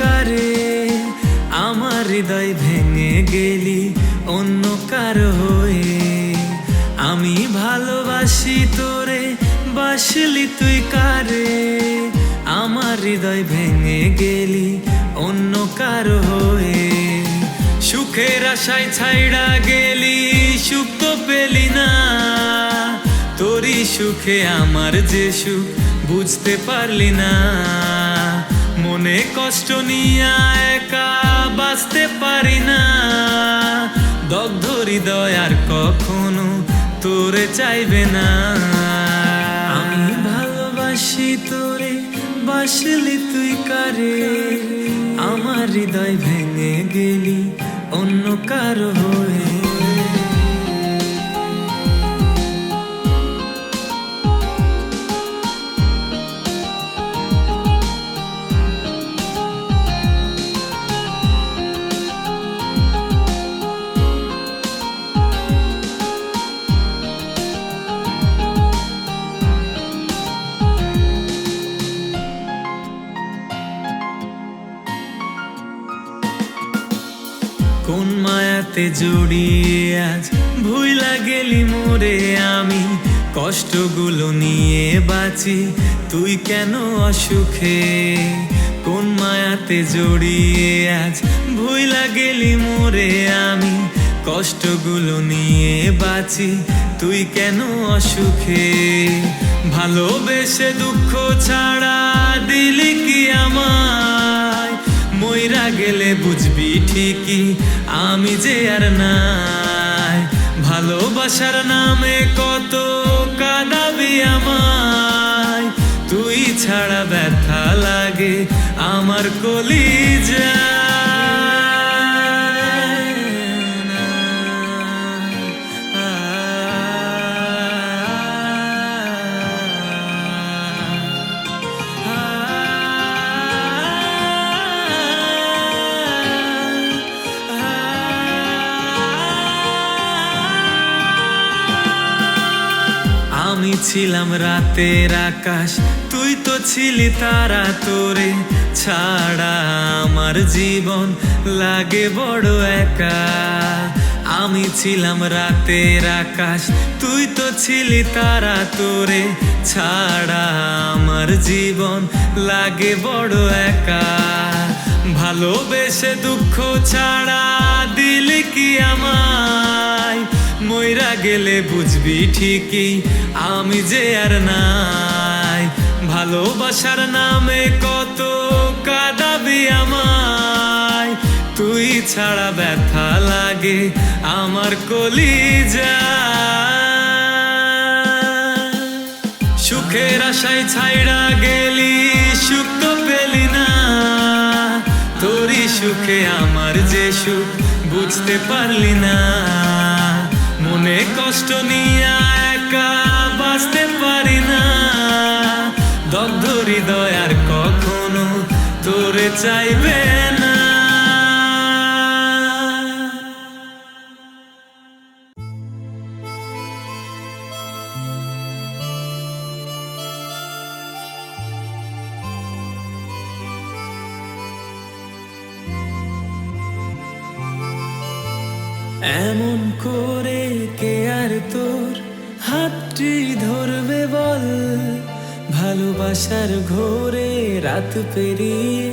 কারে, আমার হৃদয় ভেঙে গেলি অন্য কারো হয়ে। আমি ভালোবাসি তোরে, বাসলি তুই কারে, আমার হৃদয় ভেঙে গেলি অন্য কারো হয়ে। সুখের আশায় ছাইড়া গেলি, সুখ তো পেলি না, তোরই সুখে আমার যে সুখ বুঝতে পারলি না। মনে কষ্ট নিয়া একা বাঁচতে পারি না, দগ্ধ হৃদয় আর কখনো তোরে চাইবে না। আমি ভালোবাসি তোরে, বাসলি তুই কারে, আমার হৃদয় ভেঙে গেলি অন্য কারো হয়ে। কোন মায়াতে জড়িয়ে আজ ভুইলা গেলি মোরে, আমি কষ্টগুলো নিয়ে বাঁচি তুই কেন অসুখে। কোন মায়াতে জড়িয়ে আজ ভুইলা গেলি মোরে, আমি কষ্টগুলো নিয়ে বাঁচি তুই কেন অসুখে। ভালোবেসে দুঃখ ছাড়া দিলি কি আমায়, মইরা গেলে বুঝবি ঠিকই আমি যে আর নাই। ভালোবাসার নামে কত কাঁদাবি আমায়, তুই ছাড়া ব্যথা লাগে আমার কলিজা। আমি ছিলাম রাতের আকাশ, তুই তো ছিলি তারা, তোরে ছাড়া আমার জীবন লাগে বড় একা। আমি ছিলাম রাতের আকাশ, তুই তো ছিলি তারা, তোরে ছাড়া আমার জীবন লাগে বড় একা। ভালোবেসে দুঃখ ছাড়া দিলি কি আমায়, মইরা গেলে বুঝবি ঠিকই আমি যে আর নাই। ভালোবাসার নামে কত কাঁদাবি আমায়, তুই ছাড়া ব্যথা লাগে আমার কলিজা। সুখের আশায় ছাইড়া গেলি, সুখ তো পেলি না, তোরই সুখে আমার যে সুখ বুঝতে পারলি না। মনে কষ্ট নিয়ে একা বাঁচতে পারি না, দগ্ধ হৃদয় আর কখনো তোরে চাইবে না। এমন করে কে আর তোর হাতটি ধরবে বল, ভালোবাসার ঘোরে রাত পেরিয়ে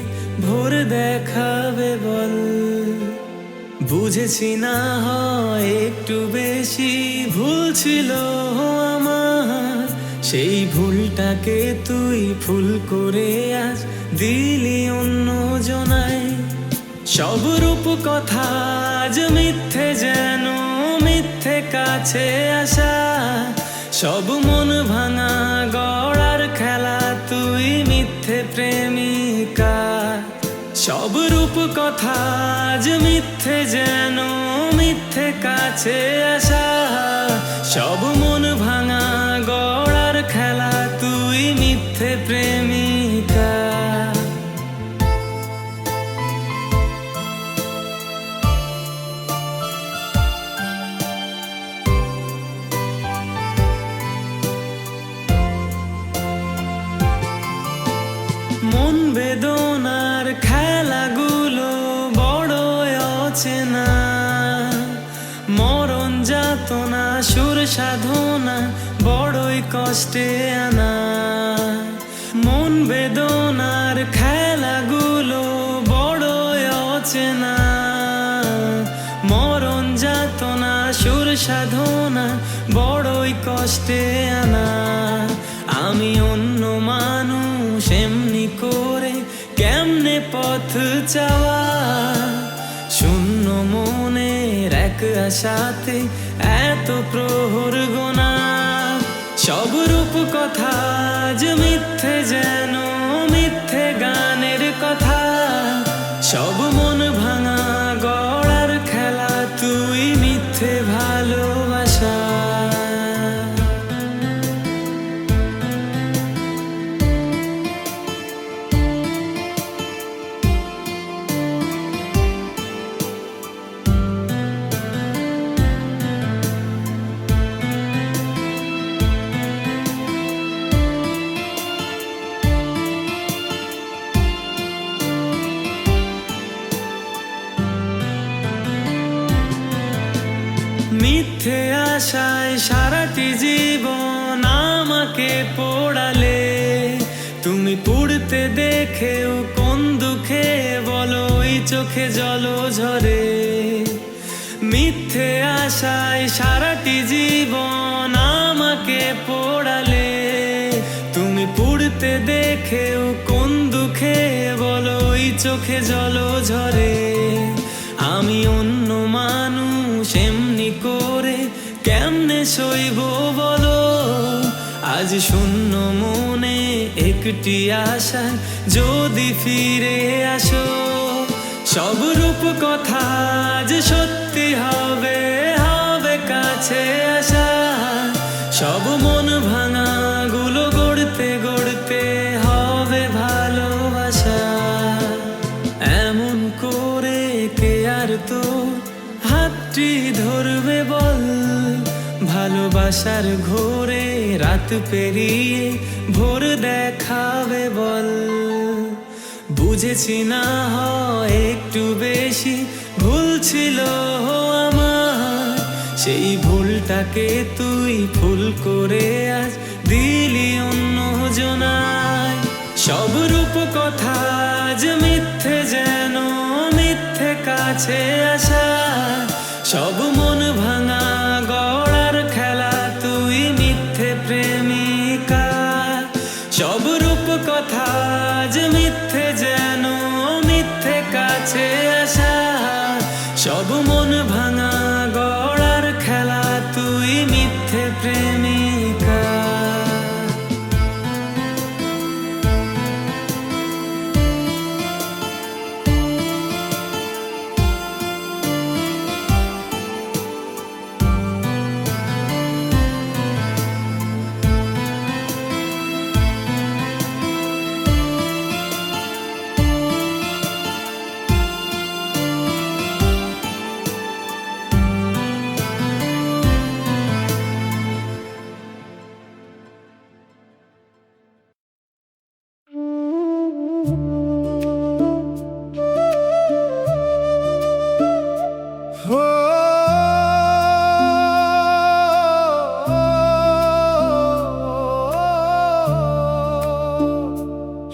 ভোর দেখাবে বল। বুঝেছি না হয় একটু বেশি ভুল ছিল আমার, সেই ভুলটাকে তুই ফুল করে আজ দিলি অন্য জনায়। সব রূপ কথা আজ মিথ্যে, যেন মিথ্যে কাছে আসা, সব মন ভাঙা গড়ার খেলা তুই মিথ্যে প্রেমিকা। সব রূপ কথা আজ মিথ্যে, যেন মিথ্যে কাছে আসা, সব মন ভাঙা গড়ার খেলা তুই মিথ্যে প্রেমিকা। মন বেদনার খেলা যাতনা সুর সাধনা বড়ই কষ্টে আনা, মন বেদনার খেলাগুলো বড়ই অচেনা। মরণ যাতনা সুর সাধনা বড়ই কষ্টে আনা। আমি অন্য মানুষ এমনি করে কেমনে পথ চাওয়া, শূন্য মনের এক আশাতে এত প্রহর গোনা। সব রূপ কথা যে মিথ্যে, যেন মিথ্যে গানের কথা। সব মন ভাঙা গড়ার খেলা, তুই মিথ্যে ভালোবাসা। মিথ্যে আশায় সারাটি জীবন আমাকে পোড়ালে, তুমি পুড়তে দেখেও কোন দুঃখে বলো ওই চোখে জল ঝরে। মিথ্যে আশায় সারাটি জীবন আমাকে পোড়ালে, তুমি পুড়তে দেখেও কোন দুঃখে বলো ওই চোখে জল ঝরে। আমি অন্য মানুষ এমনি করে কেমনে সইব বলো, আজ শূন্য মনে একটি আশা যদি ফিরে আসো। সব রূপ কথা যে সত্যি হবে, হবে কাছে আসা। সব মন ভাঙা গুলো গড়তে গড়তে হবে ভালোবাসা। এমন করে কে আর তো হাতটি ধরবে বল, ভালোবাসার ঘোরে রাত পেরিয়ে ভোর দেখাবে বল। বুঝেছি না হয় একটু বেশি, ভুল ছিল আমার। সেই ভুলটাকে তুই ফুল করে আজ দিলি অন্য জনায়। সব রূপ কথা যে মিথ্যে, যেন মিথ্যে কাছে আসা। সব মন ভাঙা গড়ার খেলা, তুই মিথ্যে প্রেমিকা। সব রূপ কথা যে মিথ্যে, যেন মিথ্যে কাছে আসা। সব মন ভাঙা গড়ার খেলা, তুই মিথ্যে প্রেমিকা।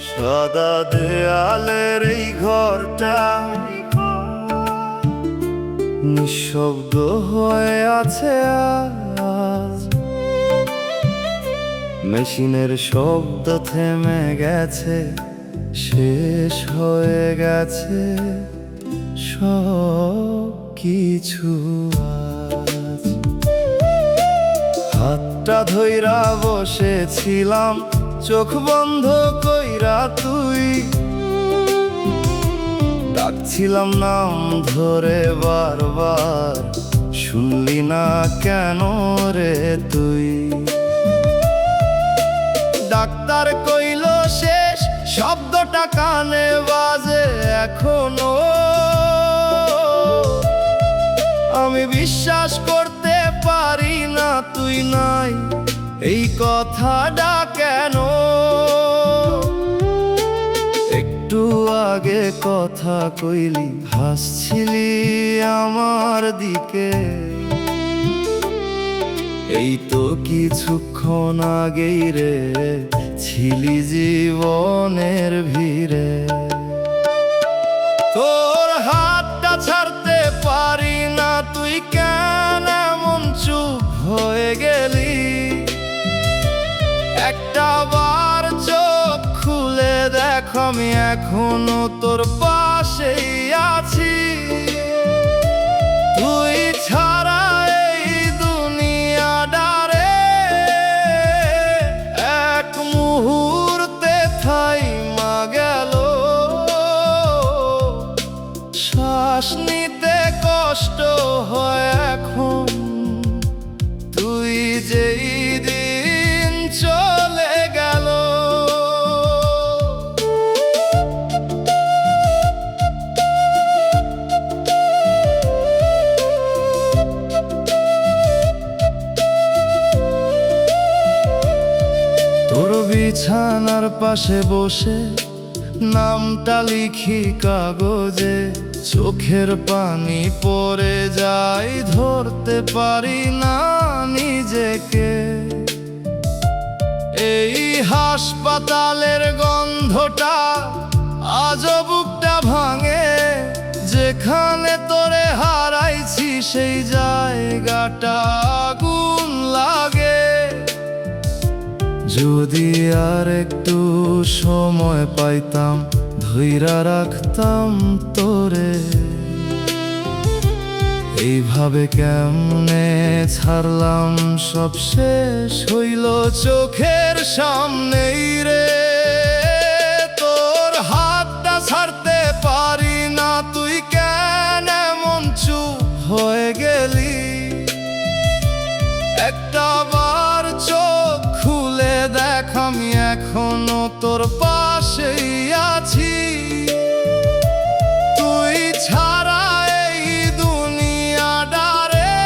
সাদা দেয়ালের এই ঘরটা নিঃশব্দ হয়ে আছে আজ। মেশিনের শব্দ থেমে গেছে, শেষ হয়ে গেছে সব কিছু আজ। হাতটা ধইরা বসেছিলাম, চোখ বন্ধ কইরা তুই ডাকছিলাম নাম ধরে বারবার, শুনলি না কেন রে তুই? ডাক্তার কইল শেষ, শব্দটা কানে বাজে এখনো। আমি বিশ্বাস করতে পারি না তুই নাই, এই কথাটা কেন? একটু আগে কথা কইলি, হাসছিলি আমার দিকে, এই তো কিছুক্ষণ আগেই রে ছিলি জীবনের ভিড়ে। তোর হাতটা ছাড়তে পারি না, তুই কেন এমন চুপ হয়ে গেলি? একটা বার চোখ খুলে দেখ, আমি এখনো তোর পাশেই আছি। তুই ছাড়া এই দুনিয়াটারে এক মুহূর্তে থাইমা গেল। শ্বাস নিতে কষ্ট হয় এখন, তুই যেই দিন চলে গেল। তোর বিছানার পাশে বসে নামটা লিখি কাগজে, চোখের পানি পড়ে যায়, ধরতে পারি না নিজেকে। এই হাসপাতালের গন্ধটা আজও বুকটা ভাঙে, যেখানে তোরে হারাইছি সেই জায়গাটা আগুন লাগে। যদি আর একটু সময় পাইতাম, ধইরা রাখতাম তোরে। এইভাবে কেমনে ছাড়লাম, সব শেষ হইল চোখের সামনেই রে। তোর হাতটা ছাড়তে পারি না, তুই কেন এমন চুপ হয়ে গেলি? একটা বার চোখ খুলে দেখ, আমি এখনো তোর পাশেই আছি। তুই ছাড়া এই দুনিয়াটারে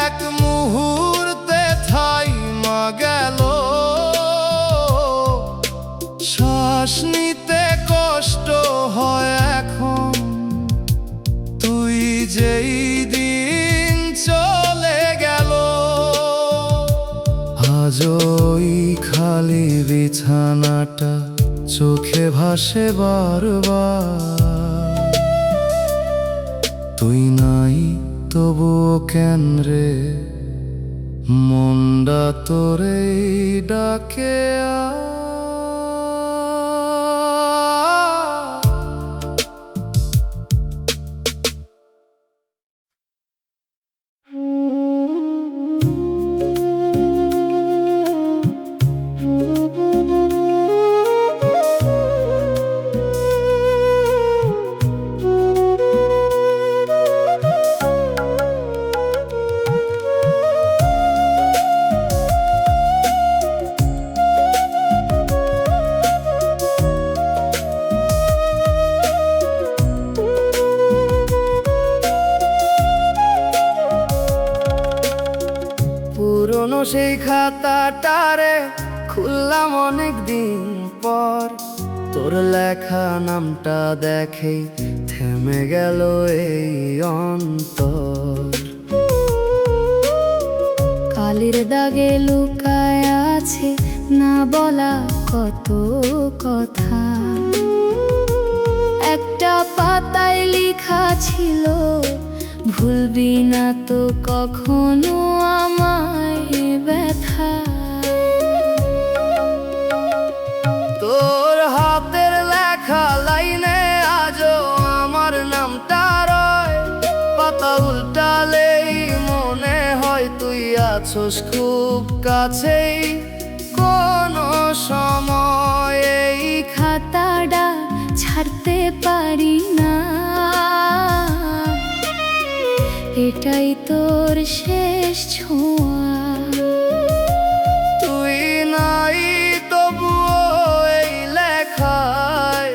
এক মুহূর্তে থাইমা গেল। শ্বাস নিতে কষ্ট হয় এখন, তুই যেই দিন চলে গেল। আজ ওই খালি বিছানাটা চোখে ভাসে বারবার। তুই নাই তবুও কেন রে, মনটা তোরে ডাকে আ। পুরনো সেই খাতাটারে খুললাম অনেক দিন পর, তোর লেখা নামটা দেখেই থেমে গেল এই অন্তর। কালির দাগে লুকায় আছে না বলা কত কথা, একটা পাতায় লেখা ছিল ভুলবি না তো কখনো আমায় ব্যথা। তোর হাতের লেখা লাইনে আজও আমার নামটা রয়, পাতা উল্টালেই মনে হয় তুই আছোস খুব কাছেই। কোনো সময় এই খাতাটা ছাড়তে পারি না, এটাই তোর শেষ ছোঁয়া। তুই নাই তবুও এই লেখায়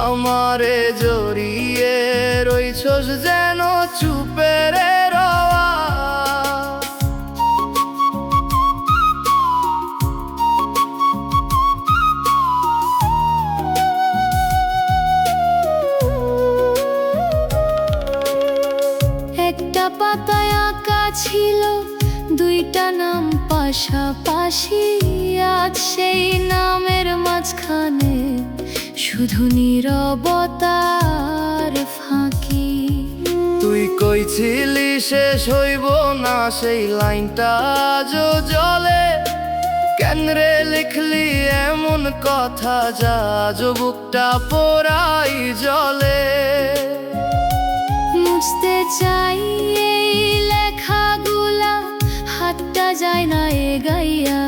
আমারে জড়িয়ে রইছস যেন চুপে রে রওয়া। একটা পাতায় আঁকা ছিল দুইটা নাম পাশাপাশি, আজ সেই নামের মাঝখানে শুধু নীরবতার ফাঁকি। তুই কইছিলি শেষ হইব না সেই লাইনটা আজও জলে, কেন রে লিখলি এমন কথা যা আজও বুকটা পোড়াই জলে। মুছতে চাই এই লেখাগুলা, হাতটা যায় না এগাইয়া,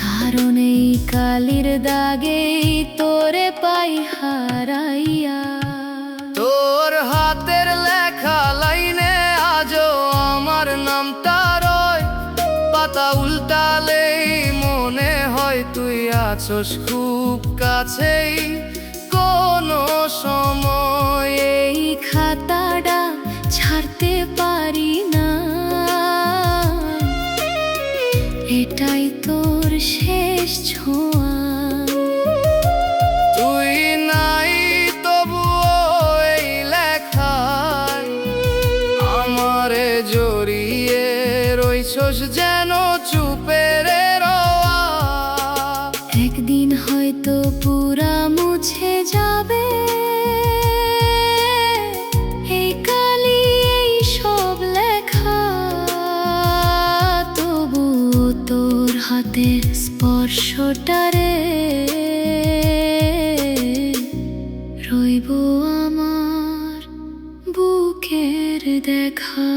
কারণ এই কালির দাগেই তোরে পাই হারাইয়া। তোর হাতের লেখা লাইনে আজও আমার নামটা রয়, পাতা উল্টালেই মনে হয় তুই আছোস খুব কাছেই কোনো সময়। এই খাতাটা ছাড়তে পারি না, এটাই তোর শেষ ছোঁয়া। তুই নাই তবুও এই লেখায় আমারে জড়িয়ে রইছস যেন চুপে রে রওয়া। একদিন হয়তো পুরা মুছে যাবে এই কালি এই সব লেখা, তবু তোর হাতের স্পর্শটারে রইব আমার বুকের দেখা।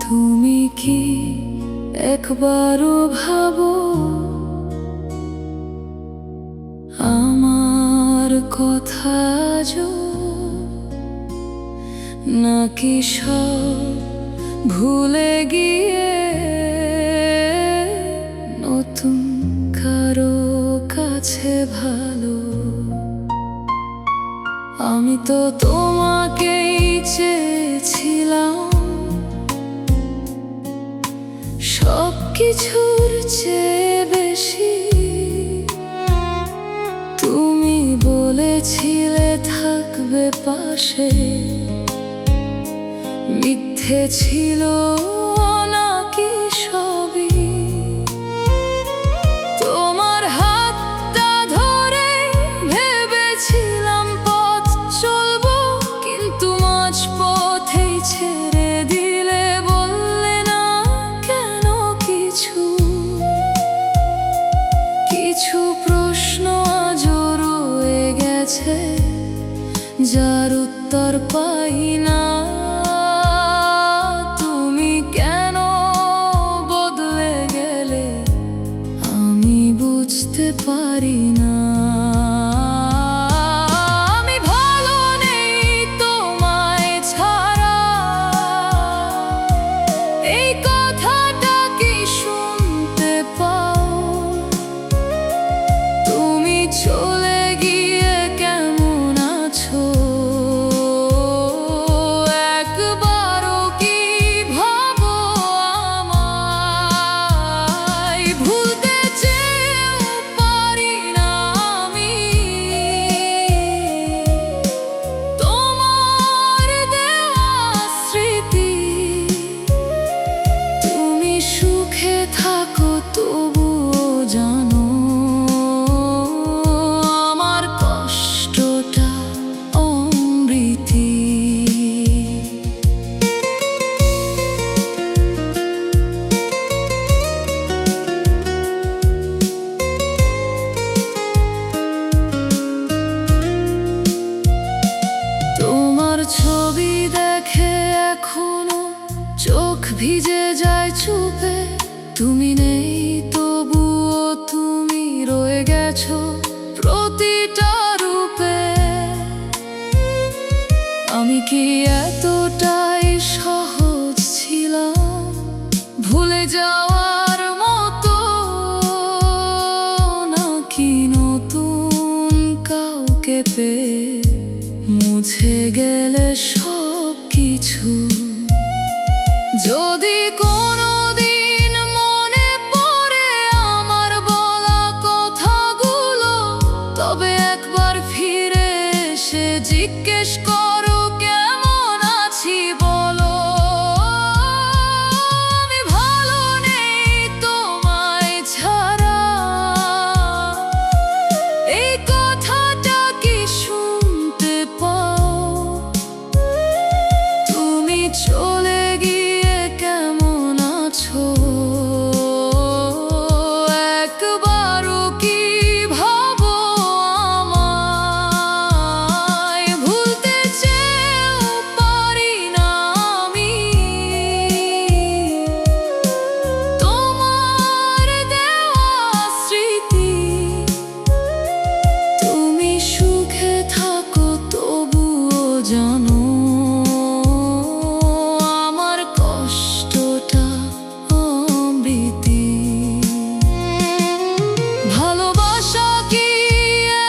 তুমি কি একবারও ভাবো আমার কথা যো, নাকি সব ভুলে গিয়ে নতুন কারো কাছে ভালো? আমি তো তোমাকেই চেয়েছিলাম সব কিছুর চেয়ে বেশি। তুমি বলেছিলে থাকবে পাশে, মিথ্যে ছিল নাকি সবই? তোমার হাতটা ধরে ভেবেছিলাম পথ চলবো, কিন্তু মাঝপথেই ছেড়ে দিলে, বললে না কেন কিছু। কিছু প্রশ্ন আজও রয়ে গেছে যার উত্তর পাই না। তুমি কেন বদলে গেলে আমি বুঝতে পারি না। আমি ভালো নেই তোমায় ছাড়া, এই কথাটা কি শুনতে পাও? তুমি চলে গিয়ে কেমন আছো একবারও কি ভাবো আমায়? ভুলতে চেয়েও পারি না আমি তোমার দেওয়া স্মৃতি। তুমি সুখে থাকো তবুও জানো আমার কষ্টটা অমৃতি। তোমার ছবি দেখে এখনো চোখ ভিজে যায় চুপে। তুমি নেই তবুও তুমি রয়ে গেছো প্রতিটা রূপে। আমি কি এতটাই সহজ ছিলাম ভুলে যাওয়ার মতো, নাকি পেয়ে মুছে গেলে সব কিছু। যদি কোনোদিন মনে পড়ে আমার বলা কথাগুলো, তবে একবার ফিরে এসে জিজ্ঞেস করো কেমন আছি বলো। আমি ভালো নেই তোমায় ছাড়া, এই কথাটা কি শুনতে পাও? তুমি চলে গিয়ে কেমন আছো, একবারও কি ভাবো আমায়? ভুলতে চেয়েও পারি না আমি তোমার দেওয়া স্মৃতি। তুমি সুখে থাকো তবুও জানো আমার কষ্টটা অমৃতি। ভালোবাসা কি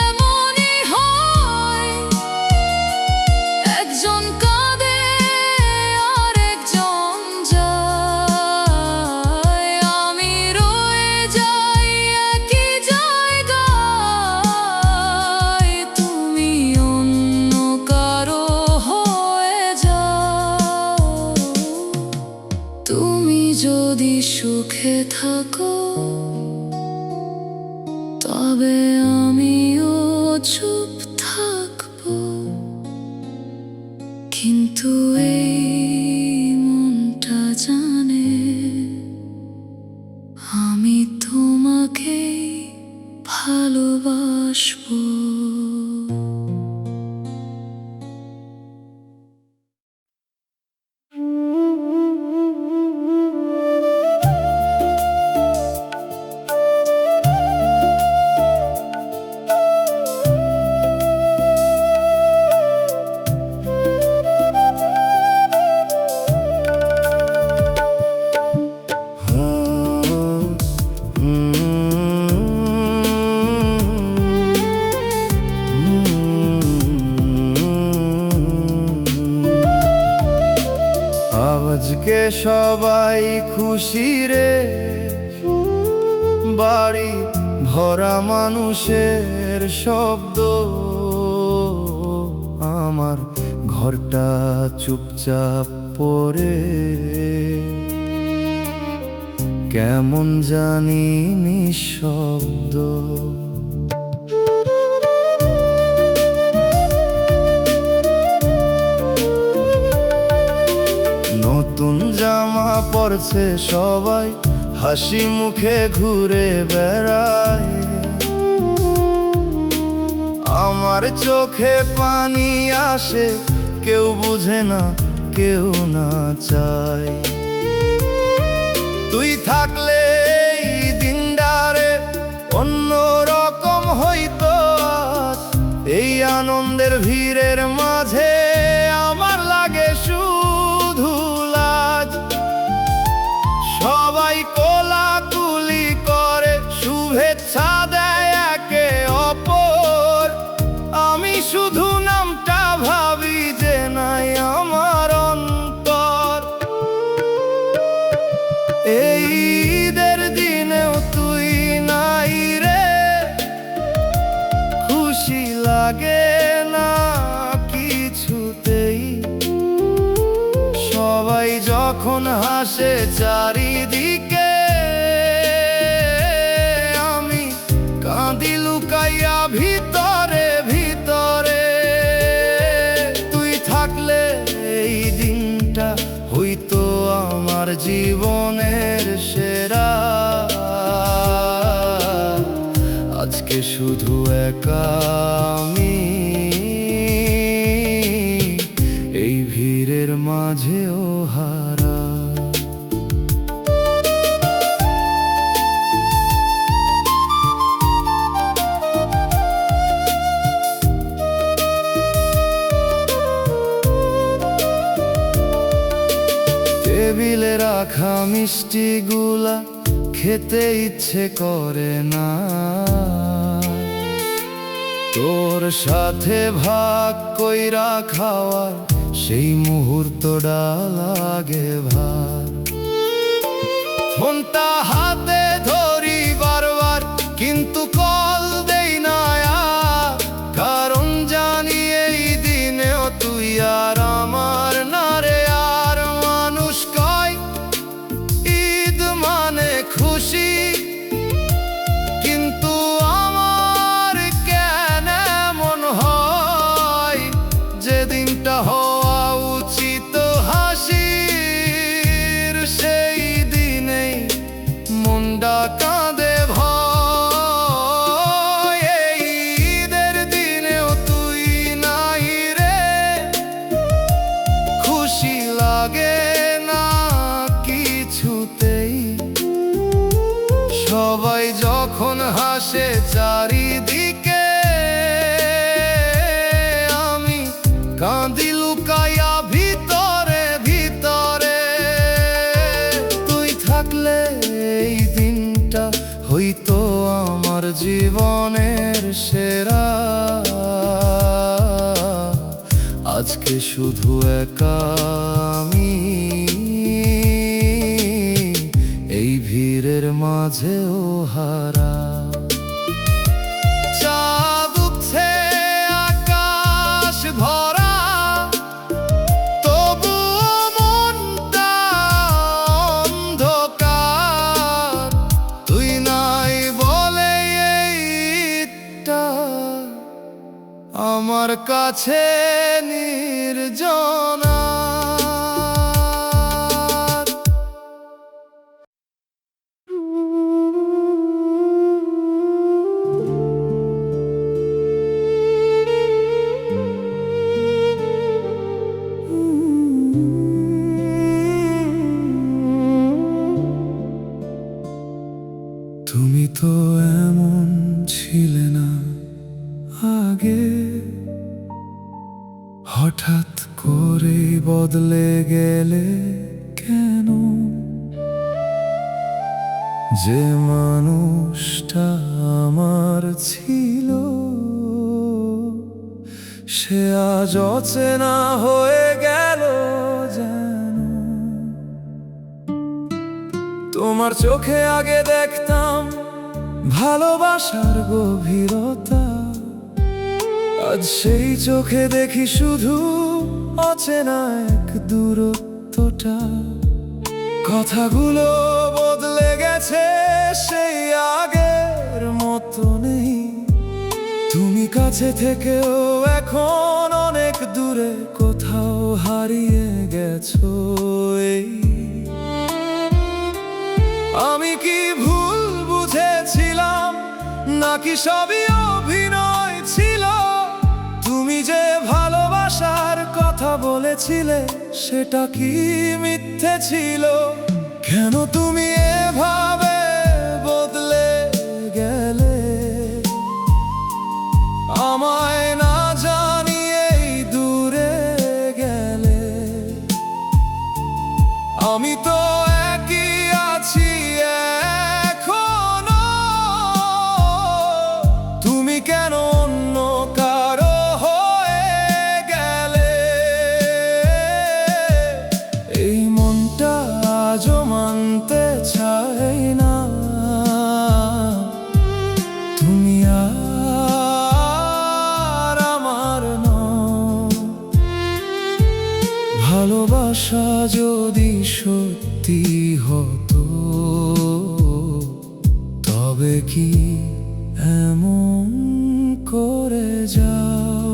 এমনই হয়, একজন কাঁদে আর একজন যায়। আমি রয়ে যাই একই জায়গায়, তুমি অন্য কারো হয়ে যাও। তুমি যদি সুখে থাকো, তবে আমিও চুপ থাকবো। কিন্তু এই মনটা জানে আমি তোমাকেই ভালোবাসবো। আজকে সবাই খুশি রে, বাড়ি ভরা মানুষের শব্দ। আমার ঘরটা চুপচাপ পড়ে কেমন জানি নিঃশব্দ। নতুন জামা পরছে সবাই, হাসি মুখে ঘুরে বেড়ায়। আমার চোখে পানি আসে, কেউ বুঝে না কেউ না চায়। তুই থাকলে এই দিনটারে অন্য রকম হইতো আজ। এই আনন্দের ভিড়ের মাঝে আমার লাগে শুধু লাজ। সবাই কোলাকুলি করে, শুভেচ্ছা দেয় একে অপর। আমি শুধু নামটা ভাবি যে নাই আমার অন্তর। এই ঈদের দিনেও তুই নাই রে, খুশি লাগে না কিছুতেই। সবাই যখন হাসে চারিদিকে, আমি কাঁদি লুকাইয়া ভিতরে ভিতরে। তুই থাকলে এই দিনটা হইতো আমার জীবনের সেরা। আজকে শুধু একা আমি এই ভিড়ের মাঝেও হারা। টেবিলে রাখা মিষ্টিগুলা খেতে ইচ্ছে করে না। তোর সাথে ভাগ কইরা খাওয়ার সেই মুহূর্তটা লাগে ভার। ফোনটা হাতে ধরি বারবার, কিন্তু কল দেই না আর, কারণ জানি এই দিনেও তুই আর আমার না রে। আর মানুষ কয় ঈদ মানে খুশি, কিন্তু আমার কেন এমন হয় যে দিনটা হওয়া উচিত হাসির, সেই দিনেই মনটা কাঁদে ভয়। এই ঈদের দিনেও তুই নাই রে, খুশি লাগে না কিছুতেই। সবাই যখন হাসে চারিদিকে, আমি কাঁদি লুকাইয়া ভিতরে ভিতরে। তুই থাকলে এই দিনটা হইতো আমার জীবনের সেরা। আজকে শুধু একা আমি এই ভিড়ের মাঝেও হারা। চাঁদ উঠছে আকাশ ভরা, তবুও মনটা অন্ধকার। তুই নাই বলে এইটা আমার কাছে নির্জনা। তুমি তো এমন ছিলে না আগে, হঠাৎ করে বদলে গেলে কেন? যে মানুষটা আমার ছিল সে আজ অচেনা হয়ে গেল যেন। তোমার চোখে আগে দেখতাম ভালোবাসার গভীরতা, আজ সেই চোখে দেখি শুধু অচেনা এক দূরত্বটা। কথাগুলো বদলে গেছে, সেই আগের মতো নেই। তুমি কাছে থেকেও এখন অনেক দূরে কোথাও হারিয়ে গেছো। এই আমি কি ভুল বুঝেছিলাম, নাকি সবই অভিনয় ছিল? তুমি যে ভালোবাসার কথা বলেছিলে সেটা কি মিথ্যে ছিল? কেন তুমি এভাবে বদলে গেলে, আমায় না জানিয়েই দূরে গেলে? আমি তো একই আছি এখনো, তুমি কেন অন্য কারো হয়ে গেলে? এই মনটা আজও মানতে চাই না তুমি আর আমার নও। ভালোবাসা যদি সত্যি হতো, তবে কি এমন করে যাও?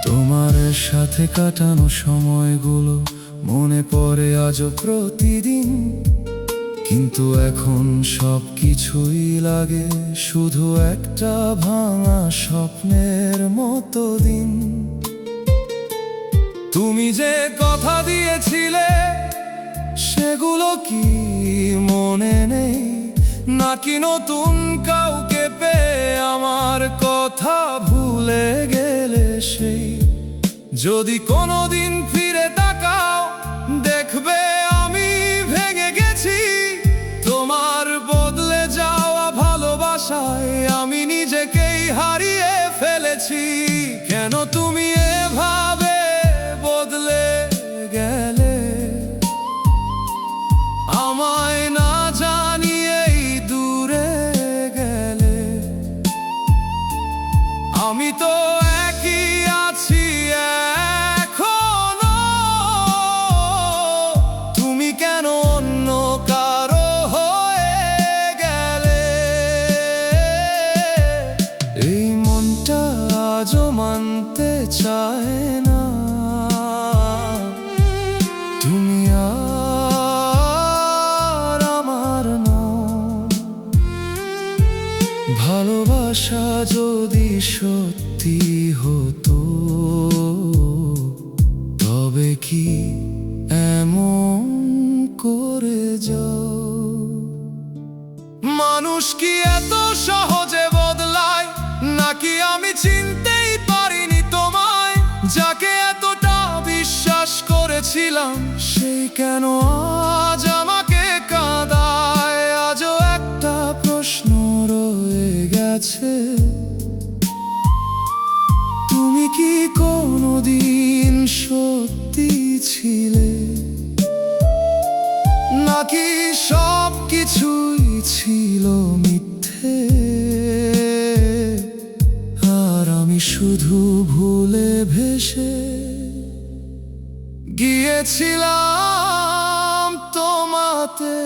তোমার সাথে কাটানো সময়গুলো মনে পড়ে আজও প্রতিদিন, কিন্তু এখন সব কিছুই লাগে শুধু একটা ভাঙা স্বপ্নের মতো দিন। তুমি যে কথা দিয়েছিলে সেগুলো কি মনে নেই, নাকি নতুন কাউকে পেয়ে আমার কথা ভুলে গেলে সেই? যদি কোনোদিন ফিরে তাকাও দেখবে আমি ভেঙে গেছি, তোমার বদলে যাওয়া ভালোবাসায় আমি নিজে নিজেকেই হারিয়ে ফেলেছি। কেন তুমি এভাবে বদলে গেলে, আমায় না জানিয়েই দূরে গেলে? আমি তো একই আছি এখনো, তুমি কেন অন্য কারো হয়ে গেলে? এই মনটা আজও মানতে চায় না তুমি আর আমার নও। ভালোবাসা যদি সত্যি হতো, তবে কি এমন করে যাও? মানুষ কি এত সহজে বদলায়, নাকি আমি চিনতেই পারিনি তোমায়? যাকে এতটা বিশ্বাস করেছিলাম, সেই কেন আজ আমাকে কাঁদায়? আজও একটা প্রশ্ন রয়ে গেছে, তুমি কি কোনোদিন সত্যি ছিলে, নাকি সব কিছুই ছিল মিথ্যে? আর আমি শুধু ভুলে ভেসে গিয়েছিলাম তোমাতে।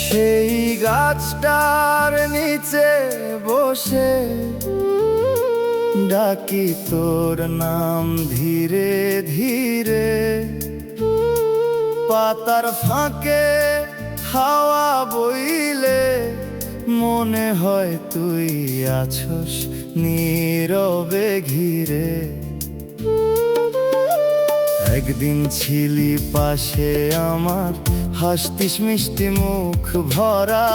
সেই গাছটার নিচে বসে ডাকি তোর নাম ধীরে ধীরে, পাতার ফাঁকে হাওয়া বইলে মনে হয় তুই আছস নীরবে ঘিরে। একদিন ছিলি পাশে আমার, হাসতিস মিষ্টি মুখ ভরা।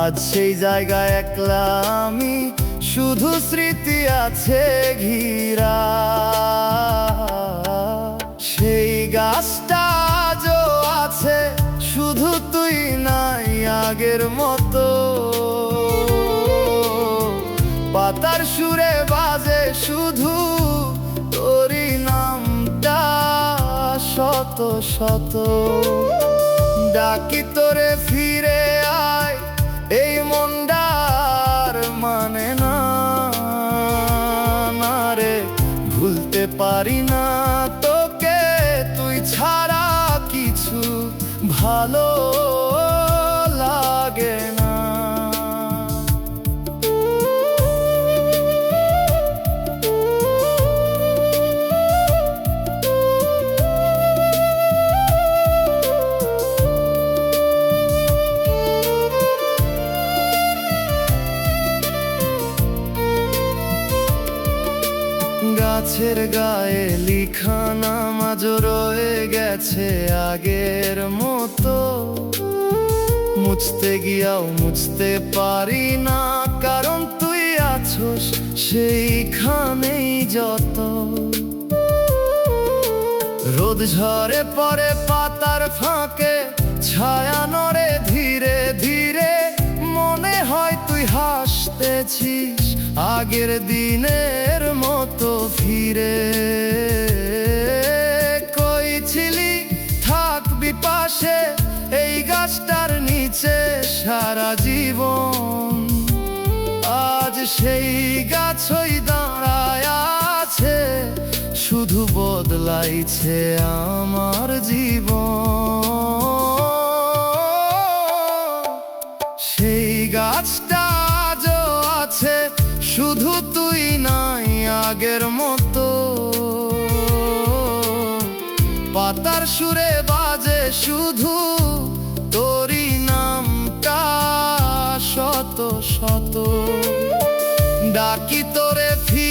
আজ সেই জায়গায় একলা আমি, শুধু স্মৃতি আছে ঘিরা। সেই গাছটা আজও আছে, শুধু তুই নাই আগের মতো। পাতার সুরে বাজে শুধু তোরই নামটা শত শত। ডাকি তোরে ফিরে আয়, এই মনটার মানে না রে। ভুলতে পারি না তোকে, তুই ছাড়া কিছু ভালো লাগে না। গাছের গায়ে লিখা নাম আজ রয়ে গেছে আগের মতো। মুছতে গিয়াও মুছতে পারি না, কারণ তুই আছস সেইখানেই যত। রোদ ঝরে পড়ে পাতার ফাঁকে, ছায়া নড়ে ধীরে ধীরে। মনে হয় তুই হাসতেছিস আগের দিনের মতো ফিরে। কই ছিলি, থাকবি পাশে এই গাছটার নিচে সারা জীবন। আজ সেই গাছই দাঁড়ায় আছে, শুধু বদলাইছে আমার জীবন। সেই গাছটা আজও আছে, শুধু তুই নাই আগের মতো। পাতার সুরে বাজে শুধু তোরই নামটা শত শত। ডাকি তোরে ফিরে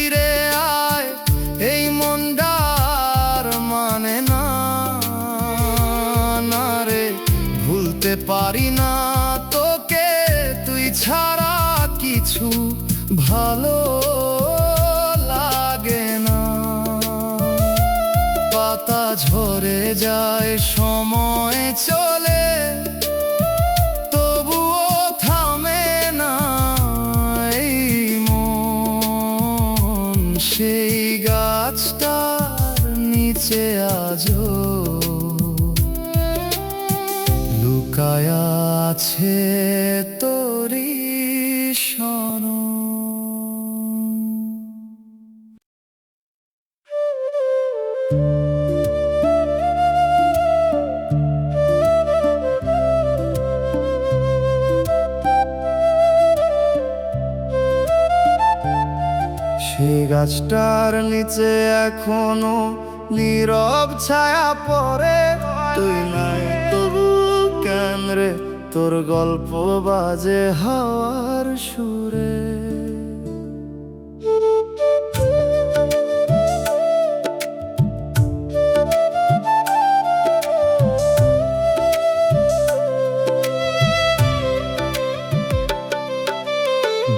যায় সময় চলে, তবুও থামে না এই মন। সেই গাছটার নিচে আজও লুকায় আছে তোরি সনম। সেই গাছটার নিচে এখনো নীরব ছায়া পড়ে, তুই নাই তবু কেন রে তোর গল্প বাজে হাওয়ার সুরে।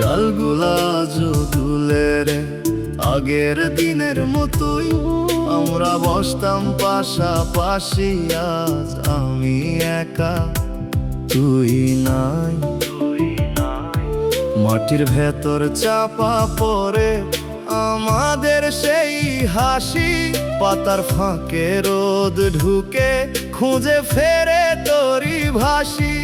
ডালগুলা দুলে রে আগের দিনের মতোই, আমরা বসতাম পাশাপাশি, আজ আমি একা তুই নাই। মাটির ভেতর চাপা পড়ে আমাদের সেই হাসি, পাতার ফাঁকে রোদ ঢুকে খুঁজে ফেরে তোরি ভাসি।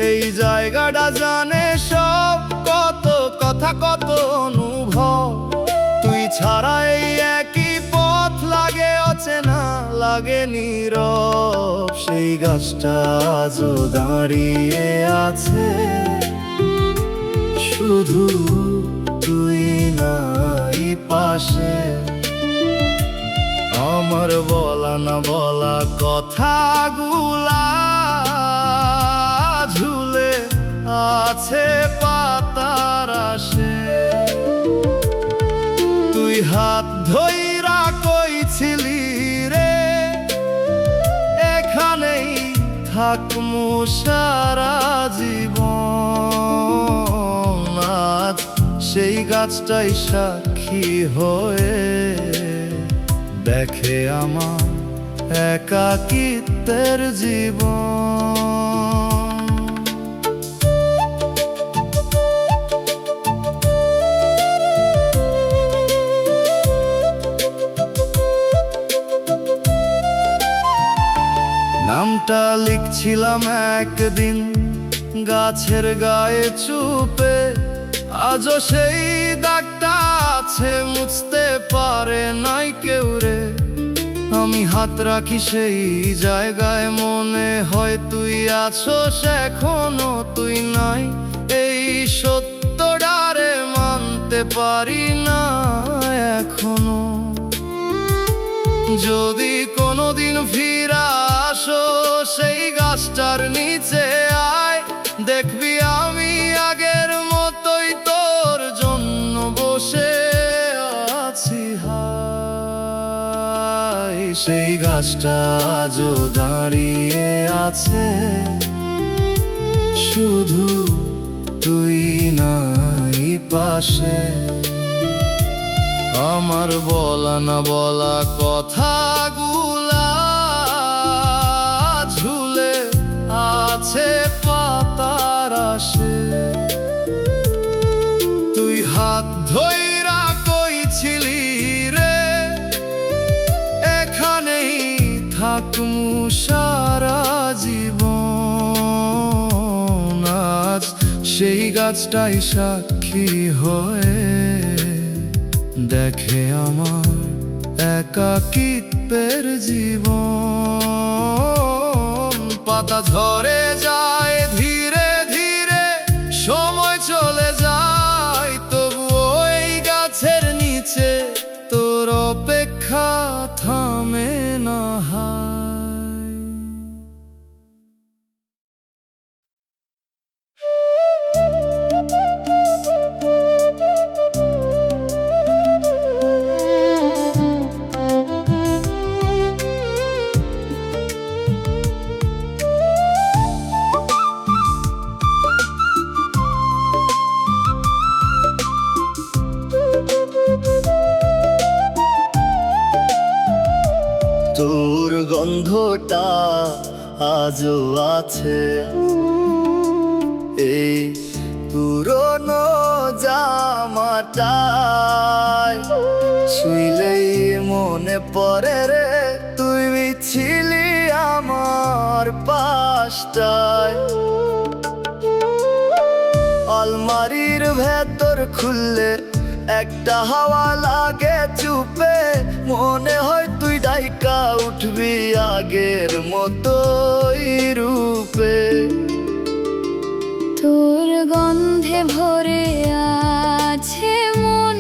এই জায়গাটা জানে সব, কত কথা কত অনুভব, তুই ছাড়া এই একই পথ লাগে অচেনা, লাগে নীরব। সেই গাছটা আজও দাঁড়িয়ে আছে, শুধু তুই নাই পাশে। আমার বলা না বলা কথাগুলা ঝুলে আছে পাতার আশে। তুই হাত ধইরা কইছিলি রে এখানেই থাকমু সারা জীবন, আজ সেই গাছটাই সাক্ষী হয়ে দেখে আমার একাকিত্বের জীবন। নামটা লিখছিলাম একদিন গাছের গায়ে চুপে, আজও সেই দাগটা আছে, মুছতে পারে নাই কেউ রে। আমি হাত রাখি সেই জায়গায়, মনে হয় তুই আছোস এখনো, তুই নাই। এই সত্যটারে মানতে পারি না এখনো। যদি কোনোদিন ফিরা আসো সেই গাছটার নিচে আয়, দেখবি আমি আগের মতোই তোর জন্য বসে আছি। হায় সেই গাছটা আজও দাঁড়িয়ে আছে, শুধু তুই নাই পাশে। আমার বলা না বলা কথাগুলা ঝুলে আছে পাতার আশে। তুই হাত ধইরা কইছিলি রে এখানেই থাকমু সারা জীবন, আজ সেই গাছটাই সাক্ষী হয়ে দেখে আমার একাকিত্বের জীবন। পাতা ঝরে যায় ধীরে ধীরে, সময় চলে যায়, তবুও এই গাছের নিচে তোর অপেক্ষা থামে না। তোর গন্ধটা আজও আছে এই পুরনো জামাটায়। শুইলেই মনে পড়ে রে তুই ছিলি আমার পাশটায়। আলমারির ভেতর খুললে একটা হাওয়া লাগে চুপে, মনে হয় তুই ডাইকা উঠবি আগের মতোই রূপে। তোর গন্ধে ভরে আছে মন,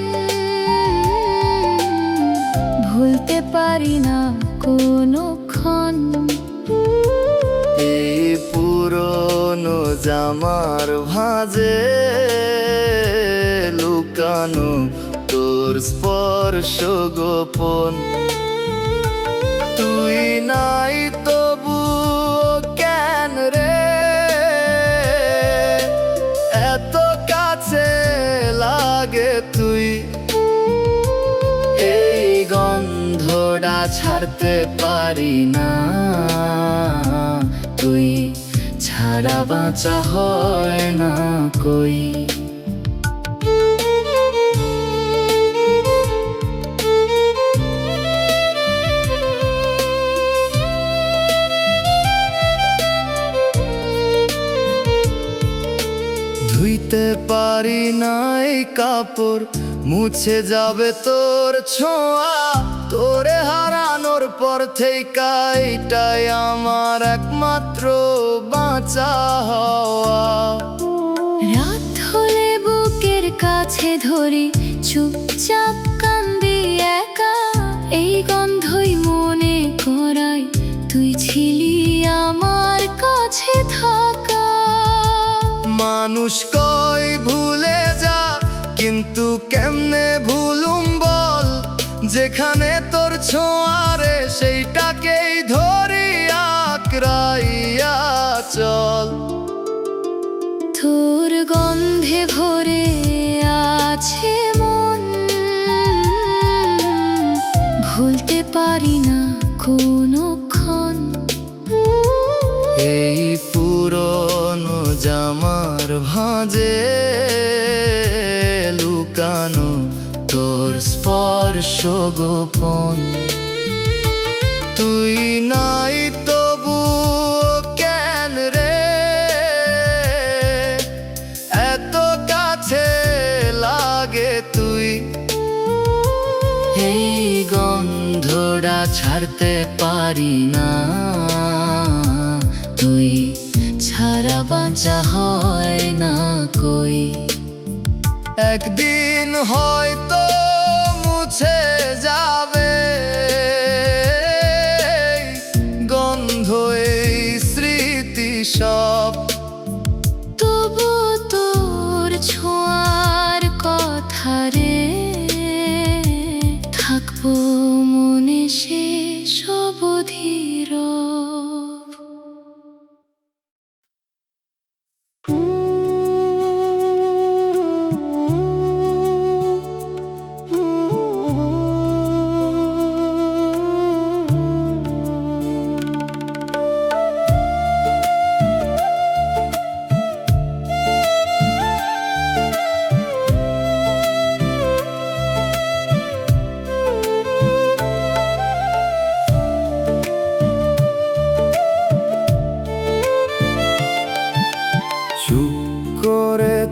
ভুলতে পারি না কোনোক্ষণ। এই পুরনো জামার ভাঁজে লুকানো তোর স্পর্শ গোপন। তুই নাই তবু কেন রে এত কাছে লাগে তুই। এই গন্ধটা ছাড়তে পারি না, তুই ছাড়া বাঁচা হয় না কই। ধুইতে পারি নাই কাপড়, মুছে যাবে তোর ছোঁয়া। তোরে হারানোর পর থেকে এটাই আমার একমাত্র বাঁচা হওয়া। রাত হলে বুকের কাছে ধরি চুপচাপ কান্দি একা, এই গন্ধই মনে করায় তুই ছিলি আমার কাছে থাকা। মানুষ কই ভুলে যা, কিন্তু কেমনে ভুলুম বল, যেখানে তোর ছোঁয়ারে সেইটাকেই ধরি আঁকড়াইয়া চল। তোর গন্ধে ভরে আছে মন, ভুলতে পারি না কোনোক্ষণ। এই পুরনো জামার ভাঁজে লুকানো তোর স্পর্শ গোপন। তুই নাই তবু কেন রে এত কাছে লাগে তুই। এই গন্ধটা ছাড়তে পারি না, তুই ছাড়া বাঁচা হয় না কই। একদিন হয়তো মুছে যাবে গন্ধ এই স্মৃতি সব। তবু তোর ছোঁয়ার কথা রে থাকবো মনে শেষ অবধির।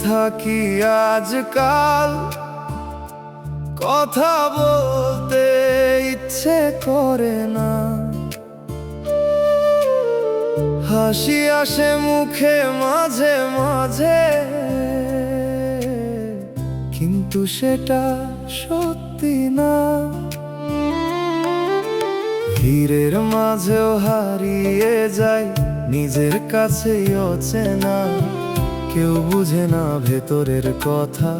থাকি আজকাল, কথা বলতে ইচ্ছে করে না। হাসি আসে মুখে মাঝে মাঝে, কিন্তু সেটা সত্যি না। ভিড়ের মাঝেও হারিয়ে যায় নিজের কাছেই অচেনা। কেউ বুঝে না ভেতরের কথা,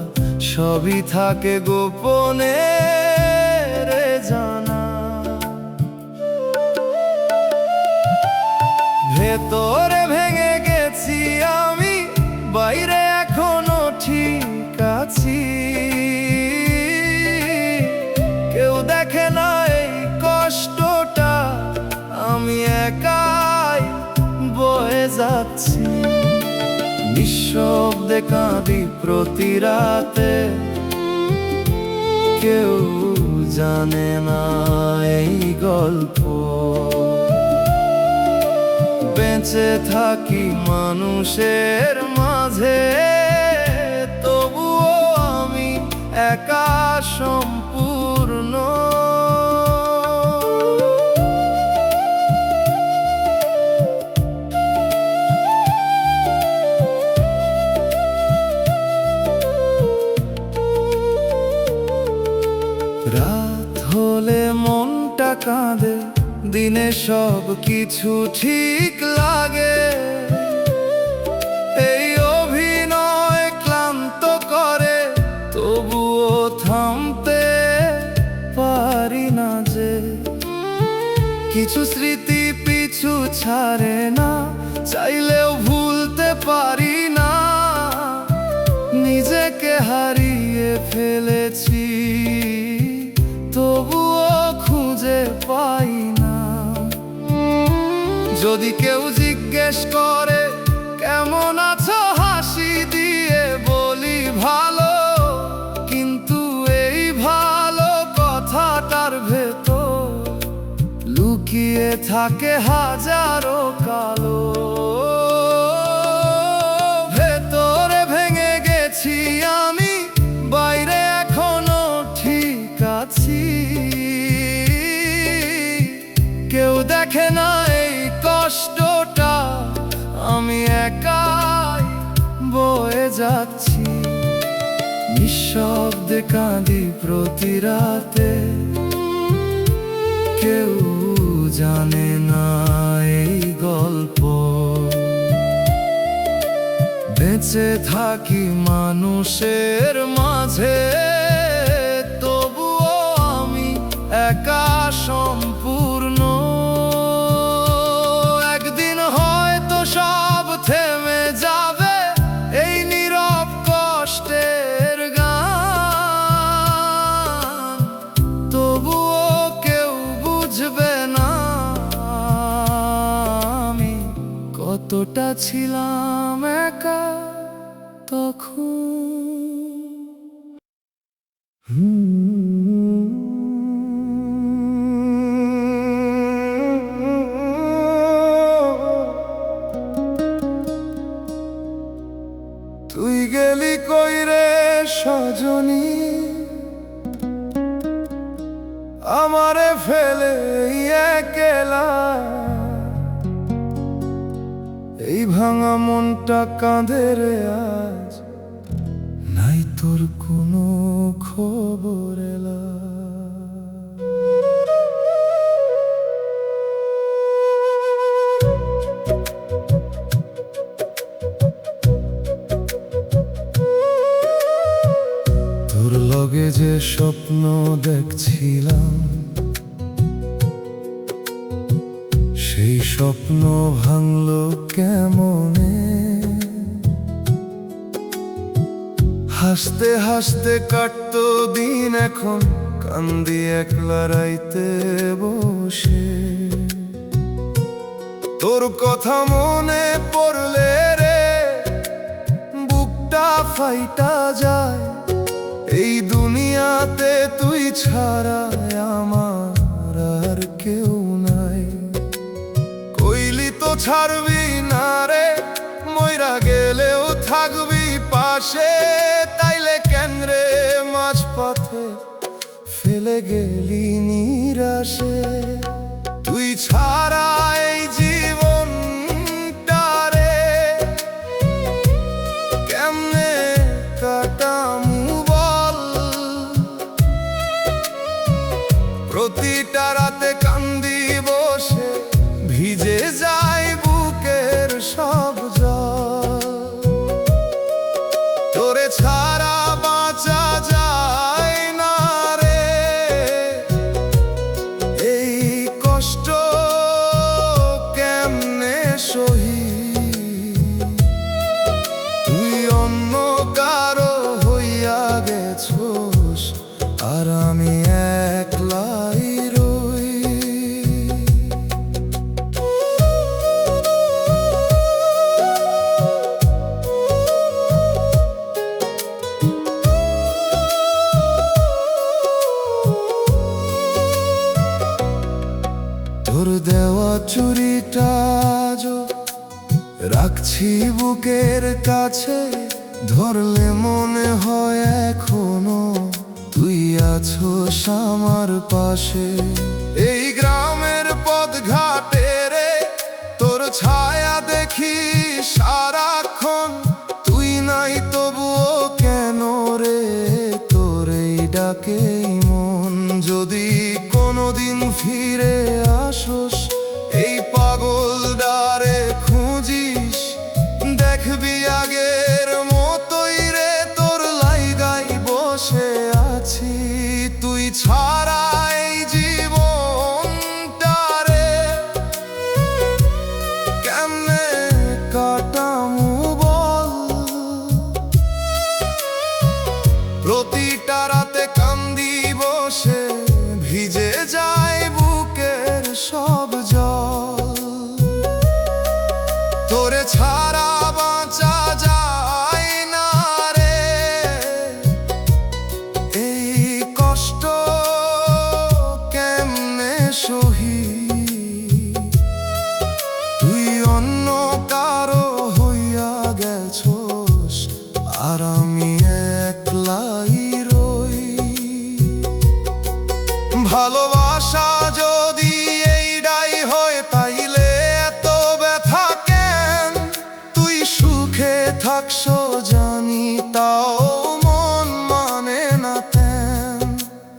সবই থাকে গোপনে রে জানা। ভেতরে ভেঙে গেছি আমি, বাইরে এখনো ঠিক আছি। কেউ দেখে না এই কষ্টটা যাচ্ছি, নিঃশব্দে কাঁদি প্রতি রাতে। কেউ জানে না এই গল্প, বেঁচে থাকি মানুষের মাঝে, তবুও আমি একা সম্পূর্ণ। রাত হলে মনটা কাঁদে, দিনে সব কিছু ঠিক লাগে। এই অভিনয় ক্লান্ত করে, তবুও থামতে পারি না যে। কিছু স্মৃতি পিছু ছাড়ে না, চাইলেও ভুলতে পারি না। নিজেকে হারিয়ে ফেলেছি, তবুও খুঁজে পাই না। যদি কেউ জিজ্ঞেস করে কেমন আছো, হাসি দিয়ে বলি ভালো। কিন্তু এই ভালো কথাটার ভেতর লুকিয়ে থাকে হাজারো কালো। ভেতরে ভেঙে গেছি আমি, বাইরে এখনো ঠিক আছি। কেউ দেখে না এই কষ্টটা, আমি একাই বয়ে যাচ্ছি। নিঃশব্দে কাঁদি প্রতি রাতে, কেউ জানে না এই গল্প। বেঁচে থাকি মানুষের মাঝে, তবুও আমি একা সম্পূর্ণ। একদিন হয়তো সব থেমে যাবে, এই নীরব কষ্টের গান। তবুও কেউ বুঝবে না আমি কতটা ছিলাম একা তখন। তুই গেলি কই রে সজনী, আমারে ফেলে একলা। এই ভাঙা মনটা কাঁদে রে আজ, নাই তোর কোনো খবর এলা। তোর লগে যে স্বপ্ন দেখছিলাম, সেই স্বপ্ন ভাঙলো কেমনে। হাসতে হাসতে কাটতো দিন, এখন কান্দি একলা রাইতে বসে। তোর কথা মনে পড়লে রে বুকটা ফাইটা যায়। এই দুনিয়াতে তুই ছাড়া আমার আর কেউ নাই। কইলি তো ছাড়বি না রে, মইরা গেলেও থাকবি পাশে। তাইলে কেন রে মাঝপথে ফেলে গেলি নিরাশে। তুই ছাড়া এই জীবনটা রে কেমনে কাটামু বল। প্রতিটা রাতে কান্দি বসে, ভিজে যায় বুকের সব জল। তোরে ছাড়া বাঁচা যায় না রে, এই কষ্ট কেমনে সহি। তুই অন্য কারো হইয়া গেছোস, আর আমি একলাই রই। চুড়িটা আজও রাখছি বুকের কাছে, ধরলে মনে হয় এখনো তুই আছোস আমার পাশে। এই গ্রামের পথ ঘাটে রে তোর ছায়া দেখি সারাক্ষণ, তুই নাই তবুও কেন রে তোর এই ডাকেই মন। যদি কোনোদিন ফিরে আসোস এই পাগল ডারে খুঁজিস, দেখবি আগের মতোই রে তোর লাইগাই বসে আছি। তুই ছাড়া এই জীবনটারে কেমনে কাটামু বল। প্রতিটা রাতে কান্দি বসে, ভিজে যায় বুকের সব জল। তোরে ছাড়া বাঁচা যায় না রে, এই কষ্ট কেমনে সহি। তুই অন্য কারো হইয়া গেছোস আর আমি একলাই রই। ভালোবাসা যদি এইটাই হয় তাইলে এত ব্যথা কেন। তুই সুখে থাকস জানি তাও মন মানে না তেন।